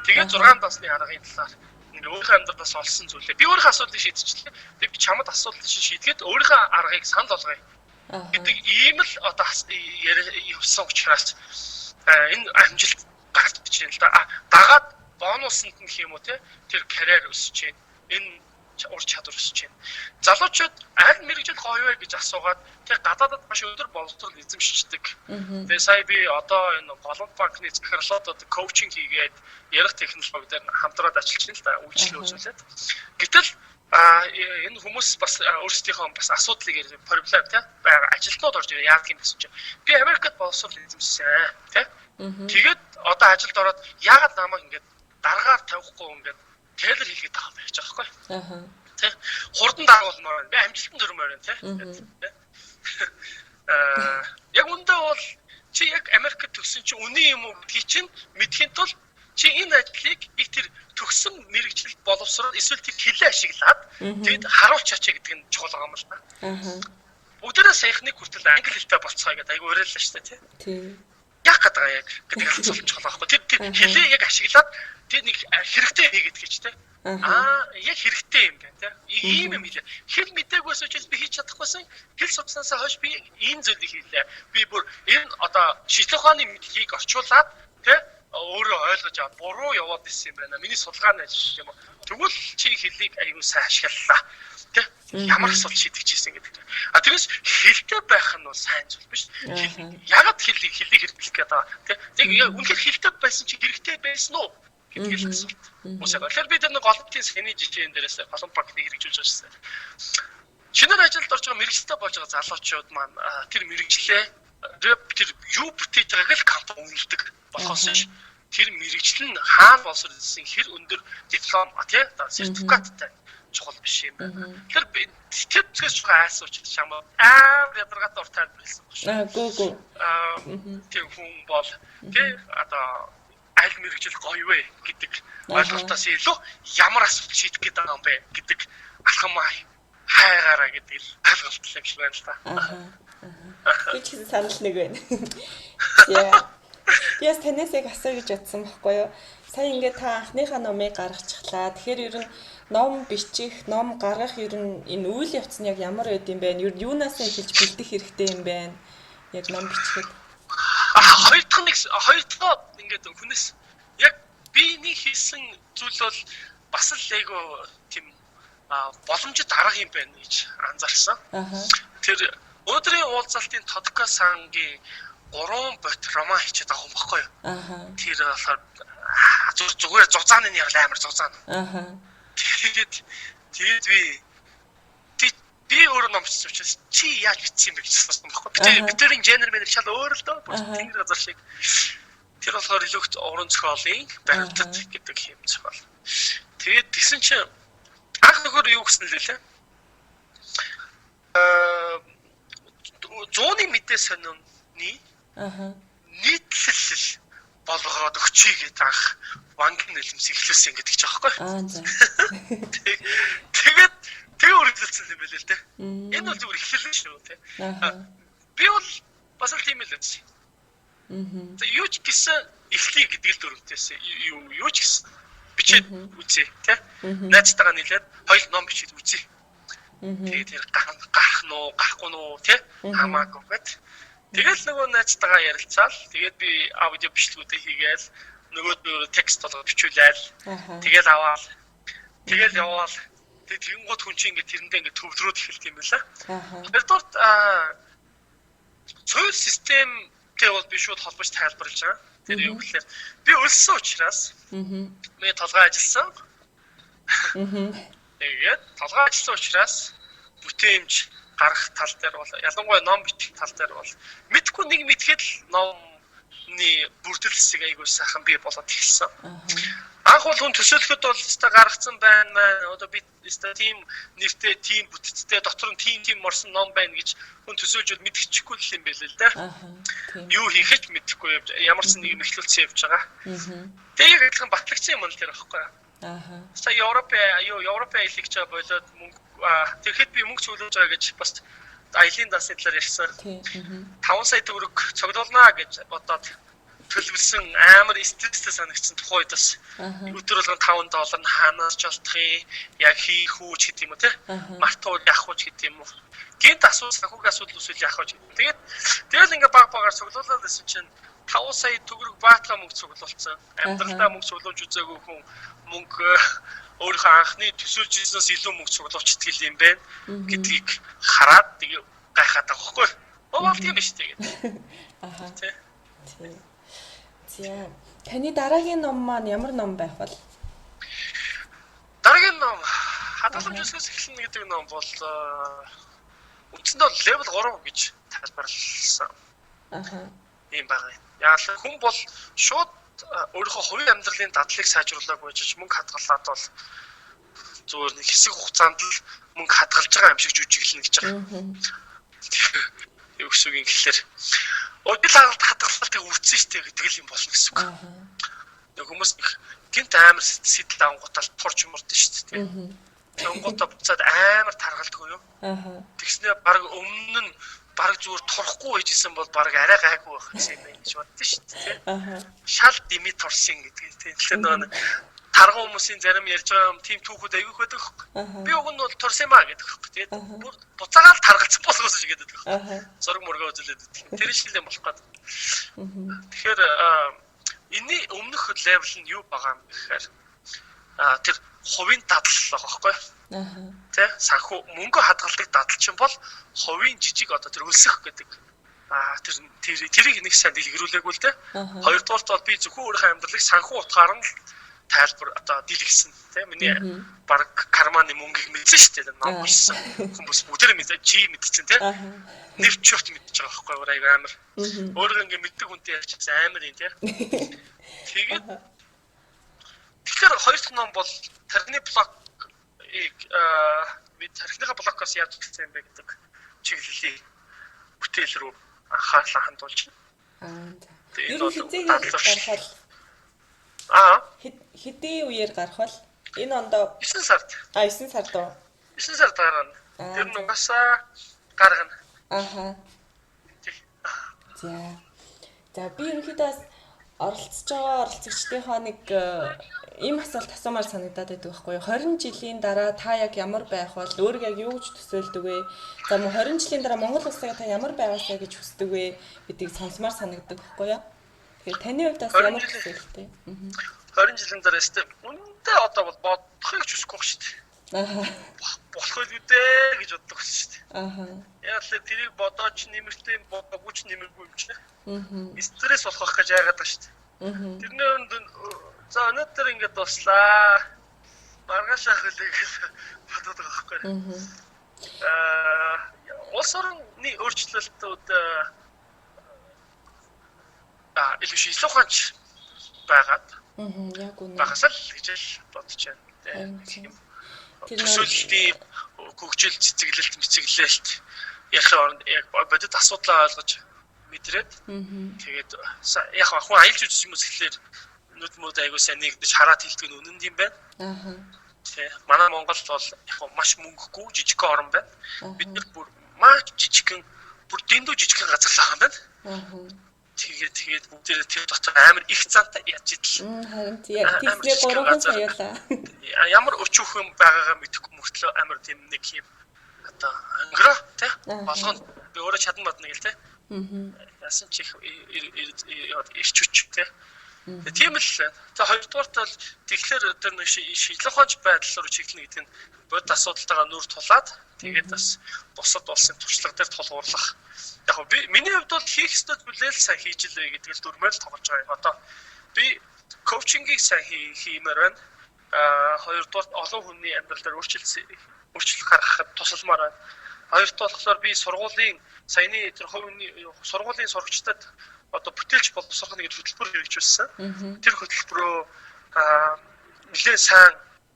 Speaker 3: Тэгээд 6 дасны аргын талаар ингээд өөрийнхөө амьдралаас олсон зүйлээ. Би өөрийнхөө асуудлыг шийдчихлээ. Тэгээд би чамд асуудлыг шийдэхэд өөрийнхөө аргыг санал болгоё. Гэдэг ийм л одоо явсан учраас энэ амжилт гарч иж байна л да. Дагаад бонусанд нь гэх юм уу тий. Тэр карьер өсөж байна. Энэ ур чадвар өсөж байна. Залуучууд аль мэрэгжил гоё вэ гэж асуугаад тэг гадаадад маш өндөр боловсрол эзэмшдэг. Тэгээ сая би одоо энэ голланд банкны захирлууд коучинг хийгээд ярих технологи дээр хамтраад ажиллаж байна л да, үйлчлэл үзүүлээд. Гэтэл энэ хүмүүс бас өөрсдийнхөө бас асуудлыг проблем тий ажилтнууд орж ирээ яадаг юм гэсэн чинь би Америкт боловсрол эзэмшсэн тий. Тэгээд одоо ажилд ороод яагаад намайг ингээд дараагаар тавихгүй ингээд тейлер хийгээд байгаа юм байж байгаа байхгүй. Тэ хурдан дагуулмаар байна. Би амжилтанд хүрмээр байна тий. Яг үндэ бол чи яг Америкт төгсөн чи үний юм уу гэдгийг чинь мэдхийн тулд чи энэ ажлыг их тэр төгсөн мэрэгчлэлт боловсрол эсвэл тэр хилээ ашиглаад тэгэд харуулж чачаа гэдэг нь чухал байгаа юм л да. Бүгдээрээ саяхныг хүртэл англи хэлтэй болцгоо гэдэг айгу уриаллаа шүү дээ тий. Яг гэдэг яг гэдэг асуулт чухал байхгүй. Тэр хилээ яг ашиглаад тэр нэг хэрэгтэй хийгээд гэж тий. Яг хэрэгтэй юм байна тий. Ийм юм хэлээ. Хэл мдэггүйс учраас би хийж чадахгүйсэн. Хэл сурснаасаа хойш би энэ зүйлийг хийлээ. Би бүр энэ одоо шийдлэх ухааны мэдлэгийг орчуулад тий өөрөө ойлгож аваад буруу яваад ирсэн юм байна. Миний судалгааны ажил юм. Тэгвэл чи хэлийг аюу сайн ашиглалаа. Тэ? Ямар асуудал шийдчихсэн гэдэг. Тэрээс хэлтэй байх нь бол сайн зүйл биш. Ягаад хэлийг хэрэглэх гэдэг вэ? Тэг үнэхээр хэлтэй байсан чи хэрэгтэй байсан уу? Гэдгийг л асуулт. Үсэгээр тэгэхээр бид нэг голландын сэний жижигэн дээрээс голланд банкны хэрэгжүүлж байсан. Шинээр ажилд орж байгаа мэрэгчлээ болж байгаа залуучууд маань тэр мэрэгчлээ тэр юу бүтээж байгааг л компани үнэлдэг болохоос ш тэр мэрэгчлэн хаана болсоор ирсэн хэр өндөр диплом тий сертификаттай чухал биш юм байна. Тэгэхээр тэр зүгээс ч айсууч шамаа ядаргатай уртаад байсан баг.
Speaker 2: Гүү.
Speaker 3: Тэр хүн бол тий одоо аль мэрэгжил гоё вэ гэдэг ойлголтоос илүү ямар асуудал шийдэх гээд байгаа юм бэ гэдэг алхам хайгаараа гэдэг ойлголт юм шиг байна л та.
Speaker 2: Би ч гэсэн санал нэг байна. Яс танаас яг асуу гэж бодсон байхгүй юу? Сая ингээд та анхныхаа номыг гаргачихлаа. Тэгэхээр ер нь ном бичих, ном гаргах ер нь энэ үйл явц нь яг ямар байд юм бэ? Ер нь юунаас эхэлж бэлдэх хэрэгтэй юм бэ? Яг ном бичихэд.
Speaker 3: Хоёр дахь ингээд хүнээс яг биений хийсэн зүйл бол бас л айгу тийм боломжит арга юм байна гэж анзаарсан. Тэр өнөөдрийн уулзалтын Тодка сангийн 3 бот роман хийчихэд байгаа юм баггүй юу? Тэр болохоор зүгээр зузааны нэг амар зузаан. Тэгээд би өөрөө номчсон учраас чи яаж бичсэн бэ гэж асуусан баггүй. Би тэрийн генер мэнер шал өөр л дөө. Тэр газар шиг. Тэр болохоор илүүх уран зохиолын баримтат гэдэг юм зохиол. Тэгээд тэгсэн чинь анх нөхөр юу гэсэн лээ? Зууны мэдээ сонионы нийтлэл болгоод өгчий гэдэг анх банкны нөлөөс эхлүүлсэн гэдэг ч аахгүй. Тэгээ үргэлжлүүлсэн юм байлээ л дээ. Энэ бол зүгээр эхлэл шүү дээ. Би бол бас л тийм л үзсэн. Юу ч гэсэн эхлэе гэдэг л дүрмтэйсэн. Юу ч гэсэн бичээд үзье тий. Найзтайгаа нийлээд хоёул ном бичээд үзье. Тэгээд тэр гарах нь уу, гарахгүй нь уу тий хамаагүй гэд. Тэгэл нөгөө найзтайгаа ярилцаал. Тэгээд би аудио бичлэгүүдээ хийгээл нөгөө текст болгоод бичүүлээл. Тэгэл аваал. Тэгэл яваал. Тэгээд тэгэнгუთ хүн чинь ингээд тэрэндээ ингээд төвлөрөөд эхэлт юм байна. Хоёрдугаар цөөл системтэй бол би шууд холбож тайлбарлаж байгаа. Тэр юу гэхээр би өлсөн учраас би толгой ажилласан. Тэгээд толгой ажилласан учраас бүтээмж гарах тал дээр бол ялангуяа ном бичих тал дээр бол мэдхгүй нэг мэдхэд л номны бүрдэл хэсэг айгуу сайхан бий болоод эхэлсэн. Анх бол хүн төсөөлөхөд бол өстой гаргацсан байна. Одоо би өстой тийм нэртэй, тийм бүтцтэй, дотор нь тийм морсон ном байна гэж хүн төсөөлж мэдчихгүй л юм байл л да. Юу хийхэж мэдэхгүй ямар ч нэг мэхлүүлсэн явж байгаа. Тэгээд адилхан батлагцсан юм л тэр аахгүй. Сая Европын аялалч болоод мөнгө тэгэхэд би мөнгө цуглуулж байгаа гэж бас аялын даасны талаар ярьсан. 5 сая төгрөг цуглуулнаа гэж бодоод төлөвлөсөн амар стресстэй санагдсан тухай үед бас өдөр болгон $5 нь хаанаас ч олдохыг яг хийх үү ч гэдэг юм уу те мартуул явах уу ч гэдэг юм уу гинт асуудал санхүүгийн асуудал үүсвэл явах уу ч гэдэг. Тэгэл ингээ баг-багаар цуглуулаад байсан чинь 5 сая төгрөг баатлаа мөнгө цуглуулсан. Амьдралдаа мөнгө цуглуулж үзээгүй хүн мөнгө өөрийнхөө анхны төсөөлж ирснээс илүү мөнгө цуглуулж итгэл юм байна гэдгийг хараад тэгээ гайхаад байгаа хгүй. Бол тийм биш тэгээд.
Speaker 2: Аха. Тийм. За таны дараагийн ном маань ямар ном байх вэ?
Speaker 3: Дараагийн ном хадгаламж өсгөөс эхэлнэ гэдэг ном бол үндсэндээ level 3 гэж тайлбарласан.
Speaker 2: Аха.
Speaker 3: Ийм байна. Яг л хүн бол шууд өөрийнхөө хувийн амьдралын дадлыг сайжруулах гэж мөнгө хадгалаад бол зүгээр нэг хэсэг хугацаанд л мөнгө хадгалж байгаа юм шиг жүжиглэнэ гэж байгаа. Юу гэсэн үг юм гэхэлэр өдөл хаалт хадгалалтыг үрдсэн штэ гэдэг л юм болно гэсэн үг. Нэг хүмүүс гинт амар сэтэл ангуутал турж мурдэн штэ. Тэнгуутаа буцаад амар таргалдгүй юу? Тэгснээр баг өмнө нь баг зүгээр турахгүй байжсэн бол баг арай гайгүй байх гэсэн юм байна гэж боддоо шүү дээ. Шал дими турсан гэдэг. Тэгэхээр нөгөө тарган хүмүүсийн зарим ярьж байгаа юм тийм түүхүүд аягүй байдаг хөөх. Би уг нь бол турсан маа гэдэг хөөх. Тэгээд бүр буцаагаал таргалцсан болгосон шиг гэдэг хөөх. Зураг мөргөө үзүүлээд байдаг. Тэр шилэн болох гээд. Тэгэхээр энэний өмнөх левел нь юу байгаа юм гэхээр тэр хувийн дадал байгаа байхгүй юу? Тэ санхүү мөнгө хадгалдаг дадал чинь бол хувийн жижиг одоо тэр өлсөх гэдэг тэрийг нэг сайн дэлгэрүүлээгүй л дээ. Хоёрдугаарт бол би зөвхөн өөрийнхөө амьдралыг санхүү утгаар нь тайлбар одоо дэлгэсэн тийм миний баг карманы мөнгийг мэдсэн шүү дээ. Ном уншсан хүмүүс бүгдээ мэдээ чи мэдсэн тийм нэр чөт мэдчихэж байгаа байхгүй юу? Аяг амар. Өөрөө ингэ мэддэг хүнтэй ярьчихсан амар юм тийм. Тэгээд тэгэхээр хоёр дахь ном бол тархины блокийг бид тархиныхаа блокоос яаж эхэлсэн юм бэ гэдэг чиглэлийн бүтээл рүү анхаарлаа хандуулж байна.
Speaker 2: Энэ бол хэдийн үеэр гарах вэ? Энэ ондоо
Speaker 3: 9 сард.
Speaker 2: 9 сард уу?
Speaker 3: 9 сард гарна. Тэр нь угаасаа гаргана.
Speaker 2: Аха. За би ерөнхийдөө оролцож байгаа оролцогчдынхоо нэг ийм асуулт асуумаар санагдаад байдаг байхгүй юу? 20 жилийн дараа та яг ямар байх вэ? Өөрийгөө яг юу гэж төсөөлдөг вэ? За мөн 20 жилийн дараа Монгол улсаа та ямар байгаасаа гэж хүсдэг вэ гэдгийг сонсомоор санагддаг байхгүй юу? Тэгэхээр таны хувьд бас ямар төсөөлтэй?
Speaker 3: 20 жилийн дараа өстө үнэндээ одоо бол бодохыг ч хүсэхгүй шүү дээ.
Speaker 2: Аха.
Speaker 3: Болох үү гэж боддог шүү дээ.
Speaker 2: Аха.
Speaker 3: Яг л тэрийг бодооч нэмэртэй бодоогүй ч нэмэргүй юм чинь. Стресс болох гэж яагаад байгаа шүү дээ. Тэрний өнд за өнөөдөр ингэж дуслаа. Маргааш ахлаа гэж бодоод байгаа байхгүй. Улс орны өөрчлөлтүүд илүү илүү ханч байгаад.
Speaker 2: Яг үнэ.
Speaker 3: Багасаа л гэж бодож байна. Төсөөллийн хөгжил цэцэглэлт мэцэглэлт яг бодит асуудлаа ойлгож мэдрээд тэгээд яг хүн аялал жижиг хүмүүс гэхэлэр нүд мөд айгуу сайн нэгдэж хараад хэлдэг нь үнэн юм байна. Тэ манай Монголд бол яг маш мөнгөгүй жижиг орн байна. Бид нар бүр маш жижигхэн бүр дэндүү жижигхэн газар л байгаа юм байна. Тэгээд бүгдээ тэр дотор амар их цантай яаж идэл.
Speaker 2: Харин яг тийсээ 3 саяалаа.
Speaker 3: Ямар өчүүхэн байгаагаа мэдэхгүй мөртлөө амар тийм нэг юм одоо өнгөрөө тий болгоно би өөрөө чадан бодно гэл тий. Яасан ч их ирчүч тий. Тийм л. За хоёрдугаарт бол тэгэхээр тэр нэг шийдлэх хонч байдал руу чиглэнэ гэдэг нь бод асуудалтайгаа нүүр тулаад тэгээд бас бусад улсын туршлага дээр тулгуурлах. Яг би миний хувьд бол хийх ёстой зүйлээ л сайн хийж илвэ гэдэг л дүрмээр л тоглож байгаа юм. Одоо би коучингийг сайн хиймээр байна. Хоёрдугаар олон хүний амьдрал дээр өөрчлөлт гаргахад тусалмаар байна. Хоёрдугаар болохоор би сургуулийн саяны тэр хувийн сургуулийн сурагчдад одоо бүтээлч боловсрох нэг хөтөлбөр хэрэгжүүлсэн. Тэр хөтөлбөрөө нэлээд сайн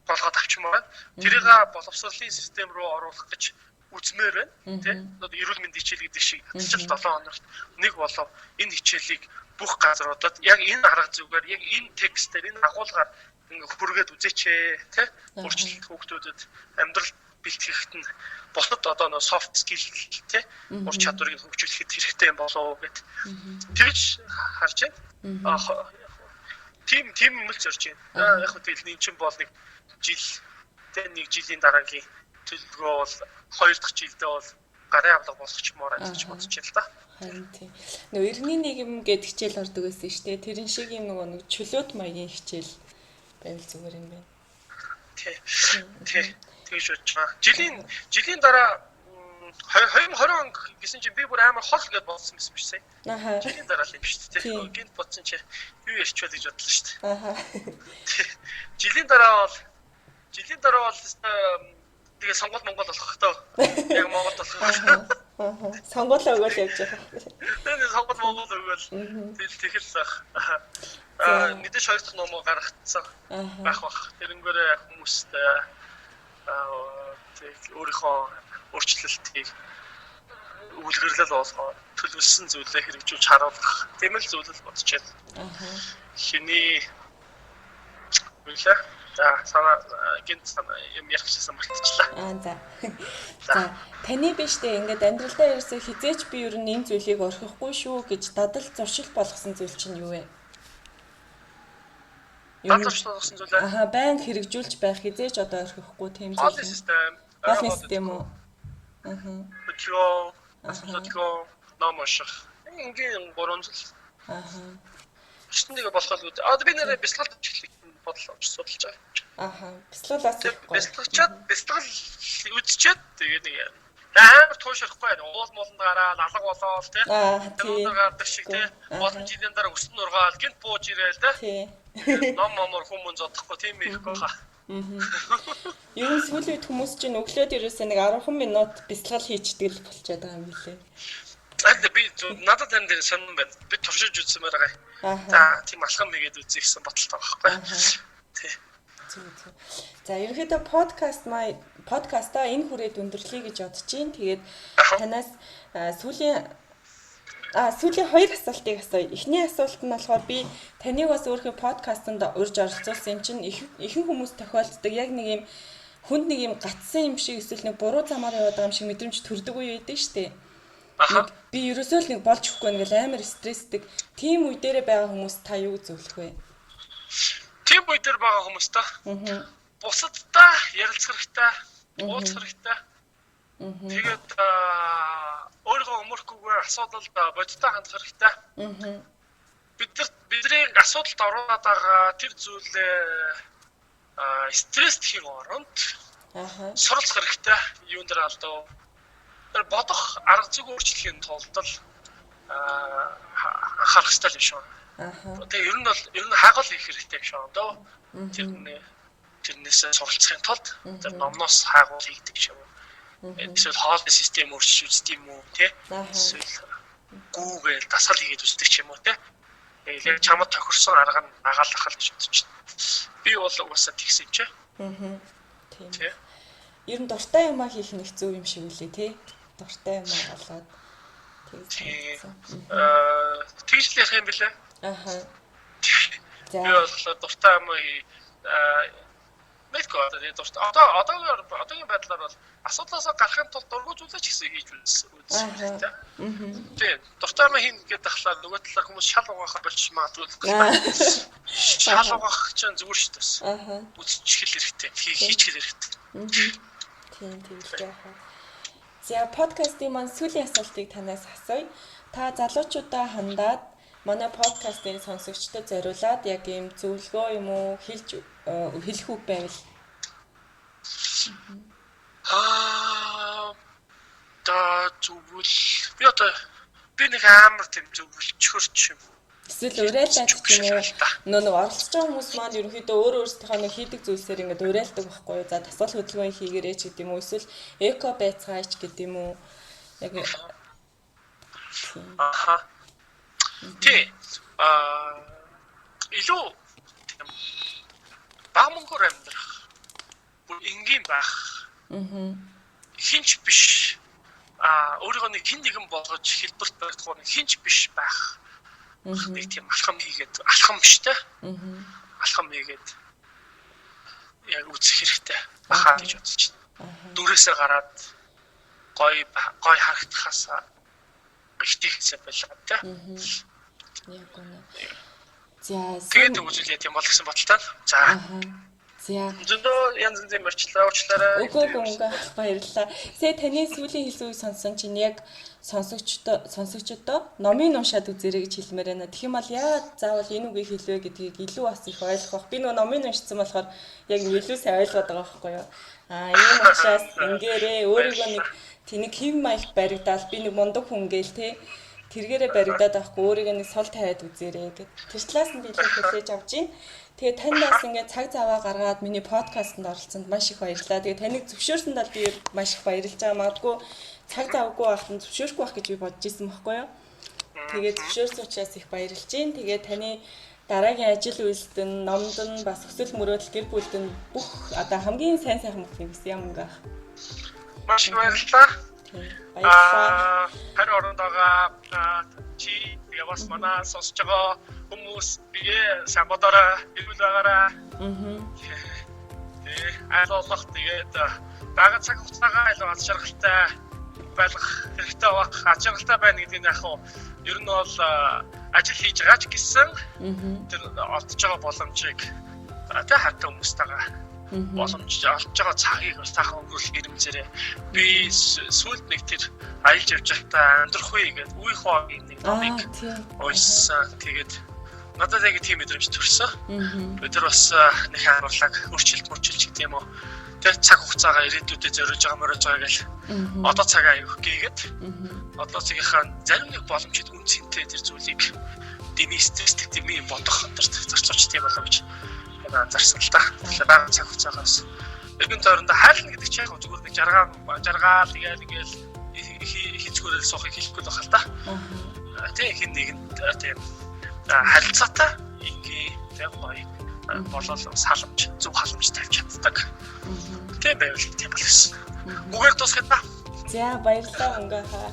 Speaker 3: болгоод авчмаар байна. Тэрийг боловсролын систем рүү оруулах гэж үзмээр байна. Тэ? Одоо эрүүл мэндийн хичээл гэдэг шиг хатчил 7 хоногт нэг болов энэ хичээлийг бүх газруудад яг энэ арга зүгээр яг энэ текстээр энэ агуулгаар ингээ хүргээд үзээч тэ? Өөрчлөлт хүүхдүүдэд амьдрал бэлтгэхэд нь бусад одоо нөө soft skill тэ? Ур чадварыг хөгжүүлэхэд хэрэгтэй юм болов уу гэд. Тэгж харж байна. Тим юм л зорж байна. Яг хөө тэгэл энэ чинь бол нэг жил тэ нэг жилийн дараагийн төлөвлөгөө бол 2 дахь жилдээ бол гарын авлага болгочмоор байна гэж бодож байна л да.
Speaker 2: Харин тийм. Нөгөө эртний нийгэм гэдэг хичээл ордог байсан шүү дээ. Тэрэн шиг юм нөгөө нэг чөлөөт маягийн хичээл байвал зүгээр юм байна.
Speaker 3: Тий. Тэгж бодож байгаа. Жилийн дараа 2020 он гэсэн чинь би бүр амар хол гэж бодсон юм биш сая.
Speaker 2: Аха.
Speaker 3: Жилийн дараа л юм шүү дээ. Гинт бодсон чи юу ярьчвал гэж бодлоо шүү дээ.
Speaker 2: Аха.
Speaker 3: Жилийн дараа бол тэгээ сонгол Монгол болох тоо. Яг Монгол болох.
Speaker 2: Сонгуулаа өгөөл явж байгаа.
Speaker 3: Тэгээ сонгол Монгол өгөөл. Тэгэл байх. Мэдээж хоёр дахь ном гаргацсан. Байх. Тэрнгээрээ хүмүүст өөрийнхөө өөрчлөлтийг үлгэрлэл болгоо төлөвлөсөн зүйлээ хэрэгжүүлж харуулах. Тийм л зүйл л бодож байна. Хиний үлээ. За санаа юм ярихсан мартчихлаа.
Speaker 2: За. За таны биш дээ ингээд амьдралдаа ерөөсөө хизээч би ер нь энэ зүйлийг орхихгүй шүү гэж дадал зуршил болгосон зүйл чинь юу вэ?
Speaker 3: Дадал зуршил болгосон зүйл ээ.
Speaker 2: Аха, байнга хэрэгжүүлж байх хизээч одоо орхихгүй тийм зүйл.
Speaker 3: Олон систем.
Speaker 2: Олон систем үү? Аха.
Speaker 3: Өчигөө ном унших. Ингийн 3 жил.
Speaker 2: Аха.
Speaker 3: Шинэгээ болох л үү. Би нэрээ бясалгалт ажиллах бодлоо судалж байгаа.
Speaker 2: Аха. Бясалгалаас
Speaker 3: бясалгал үзчихэд тэгээ нэг амар туушрахгүй байна. Уул мууланд гараад алга болоод тий. Өнөөдөр гардаг шиг тий. Олон жилийн дараа өснө нургаал гинт бууж ирээл тий. Ном момор хүмүүс зодохгүй тийм ихгүй хаа.
Speaker 2: Ер нь сүүлийн үед хүмүүс чинь өглөөд ерөөсөө нэг 10 минут бясалгал хийчдэг л болчиход байгаа юм билээ.
Speaker 3: Би надад энэ дээр сонирн байна. Би туршиж үзсэн байгаа. За тийм алхам нэгээд үзье гэсэн бодолтой байгаа байхгүй. Тий.
Speaker 2: За ерөнхийдөө подкастаа энэ хүрээд өндөрлөе гэж бодож байна. Тэгээд танаас сүүлийн хоёр асуултыг асууя. Эхний асуулт нь болохоор би таныг бас өөрийнхөө подкастт урьж оролцуулсан юм чинь ихэнх хүмүүс тохиолддог яг нэг юм хүнд нэг юм гацсан юм шиг эсвэл нэг буруу замаар яваад байгаа юм шиг мэдрэмж төрдөг үе байдаг шүү дээ. Би ерөөсөө л нэг болж өгөхгүй ингээл амар стрессдэг. Тийм үе дээрээ байгаа хүмүүс та юу зөвлөх вэ?
Speaker 3: Тийм үе дээр байгаа хүмүүс та. Бусадтай ярилцах хэрэгтэй, уулзах хэрэгтэй. Тэгээд өөрийнхөө өмөрхгүйгээр асуудалд бодиттой хандах хэрэгтэй. Бидний асуудалд ороод байгаа тэр зүйлээ стресс хийх оронд суралцах хэрэгтэй. Юунд дэр алдав. Тэр бодох арга зүйг өөрчлөхийн тулд л анхаарах хэрэгтэй юм шүү. Тэгээ ер нь хагал хийх хэрэгтэй юм шүү дөө. Тэрнээс суралцахын тулд тэр номноос хагал хийдэг юм. Эсвэл хоолны систем өөрчилж үздэг юм уу тий? Эсвэл Google дасгал хийгээд үздэг ч юм уу тий? Яг чамд тохирсон арга нь агаалгах л гэж бодож байна. Би бол угаасаа тэгсэн юм чи. Тийм.
Speaker 2: Ер нь дуртай юмаа хийх нэг зөв юм шиг үлээ тий? Дуртай юмаа болоод
Speaker 3: тэгж л ярих юм билээ.
Speaker 2: Аха.
Speaker 3: Би бол дуртай юмаа мэдгүй одоогийн байдлаар бол асуудлаас гарахын тулд дургуй зүйлээ ч гэсэн хийж үзсэн тийм. Тийм. Дуртай юмаа хийн гэдэг тахлаа нөгөө талаар хүмүүс шал угаахаар болчих магадгүй. Шал угаах чинь зүгээр шүү дээ. Үзчих хэл хэрэгтэй. Хийж хэл хэрэгтэй.
Speaker 2: Тийм тийм. За подкастын маань сүүлийн асуултыг танаас асууя. Та залуучуудаа хандаад манай подкастын сонсогчдод зориулаад яг ийм зөвлөгөө юм уу хэлэх үг байвал би нэг амар тийм зөвлөчхөрч юм. Эсвэл уриалдаг юм уу? Нөгөө оролцож байгаа хүмүүс маань ерөнхийдөө өөрсдийнхөө нэг хийдэг зүйлсээр ингээд уриалдаг байхгүй юу? За дасгал хөдөлгөөн хийгээрэй ч гэдэг юм уу? Эсвэл эко байцгаач гэдэг юм уу? Яг
Speaker 3: тий. Илүү баамгор амьдрах. Бүр энгийн байх. Хинч биш. Өөрийгөө нэг хин нэгэн болгож хэлбэрт барих нэг хинч биш байх. Нэг тийм алхам хийгээд алхам биш те. Алхам хийгээд яг үзэх хэрэгтэй. Бахаа гэж бодож байна. Дүрээсээ гараад гой харагдахаас ихтэйхсэ байлаа те.
Speaker 2: Яг үнэ. За
Speaker 3: тэгээд үзүүлээ тийм бол гэсэн бодолтой. За.
Speaker 2: За.
Speaker 3: Зөндөө янз янзын мөрчлөө
Speaker 2: Үгүй баярлалаа. Сая таны сүүлийн хэлсэн үг сонссон чинь яг сонсогчдоо номын уншаад үзээрэй гэж хэлмээр байна. Тэгэх юм бол яагаад заавал энэ үгийг хэлвэ гэдгийг илүү бас их ойлгох. Би нөгөө номын уншсан болохоор яг илүү сайн ойлгоод байгаа байхгүй юу? Ийм учраас ингээрээ өөрийгөө нэг хэв маягт баригдаал би нэг мундаг хүн гээл те тэргээрээ баригдаад байхгүй өөрийгөө нэг сул тавиад үзээрэй гэд. Тэр талаас нь би илүү хүлээж авч байна. Тэгээ танд бас ингээд цаг заваа гаргаад миний подкастт оролцсонд маш их баярлалаа. Тэгээ таныг зөвшөөрсөнд бол би маш их баярлж байгаа. Магадгүй цаг завгүй байхад зөвшөөрөхгүй байх гэж би бодож исэн байхгүй юу? Тэгээ зөвшөөрсөн учраас их баярлж байна. Тэгээ таны дараагийн ажил үйлсэд нь номд нь бас өсөл мөрөөдөл гэр бүлд нь бүх одоо хамгийн сайн бүхнийг хүсье юм гаах.
Speaker 3: Маш баярлалаа.
Speaker 2: Баярлалаа.
Speaker 3: Хар орондоо чи яваас манай сонсож байгаа хүмүүс бие самбадаараа ирүүл байгаараа. Айлуулах тэгээд байгаа цаг хугацаагаа илүү аз жаргалтай байлгах хэрэгтэй байх. Аз жаргалтай байна гэдэг нь яг нь ер нь бол ажил хийж байгаа ч гэсэн тэр олдож байгаа боломжийг тэ хатаа хүмүүстайгаа боломж олж байгаа цагийг бас таахан өнгөрүүлэх гэрмзэрээ би сүүлд нэг тэр аялж явж байхдаа амьдрах үе гэдэг үе хоогийн нэг номыг уншсан. Тэгээд надад яг тийм мэдрэмж төрсөн. Тэр бас нэг харуулаг өөрчлөлт гэдэг юм уу. Тэр цаг хугацаагаа ирээдүйдээ зориулж байгаа гэл одоо цагаа аюух гээгээд одоо цагийнхаа зарим нэг боломжит үн цэнтэй тэр зүйлийг дэмэстэсдэг дэмий бодох тэр зарцуулж тийм болов гэж анзаарсан л та. Тэгэхээр бага цаг хугацаагаас эргэн тойрондоо хайлна гэдэг чинь яг зүгээр нэг жаргаал тэгэл хийцгүүрэл суухыг хэлэхгүй байх л та. Тэгээ хин нэгэнд тийм харилцаатай ингээ тийм гоё болол саламж зөв халамж тавьж чаддаг. Тийм байвал тийм бол гэсэн. Үгээр дуусгая та.
Speaker 2: За баярлалаа өнгөө хаа.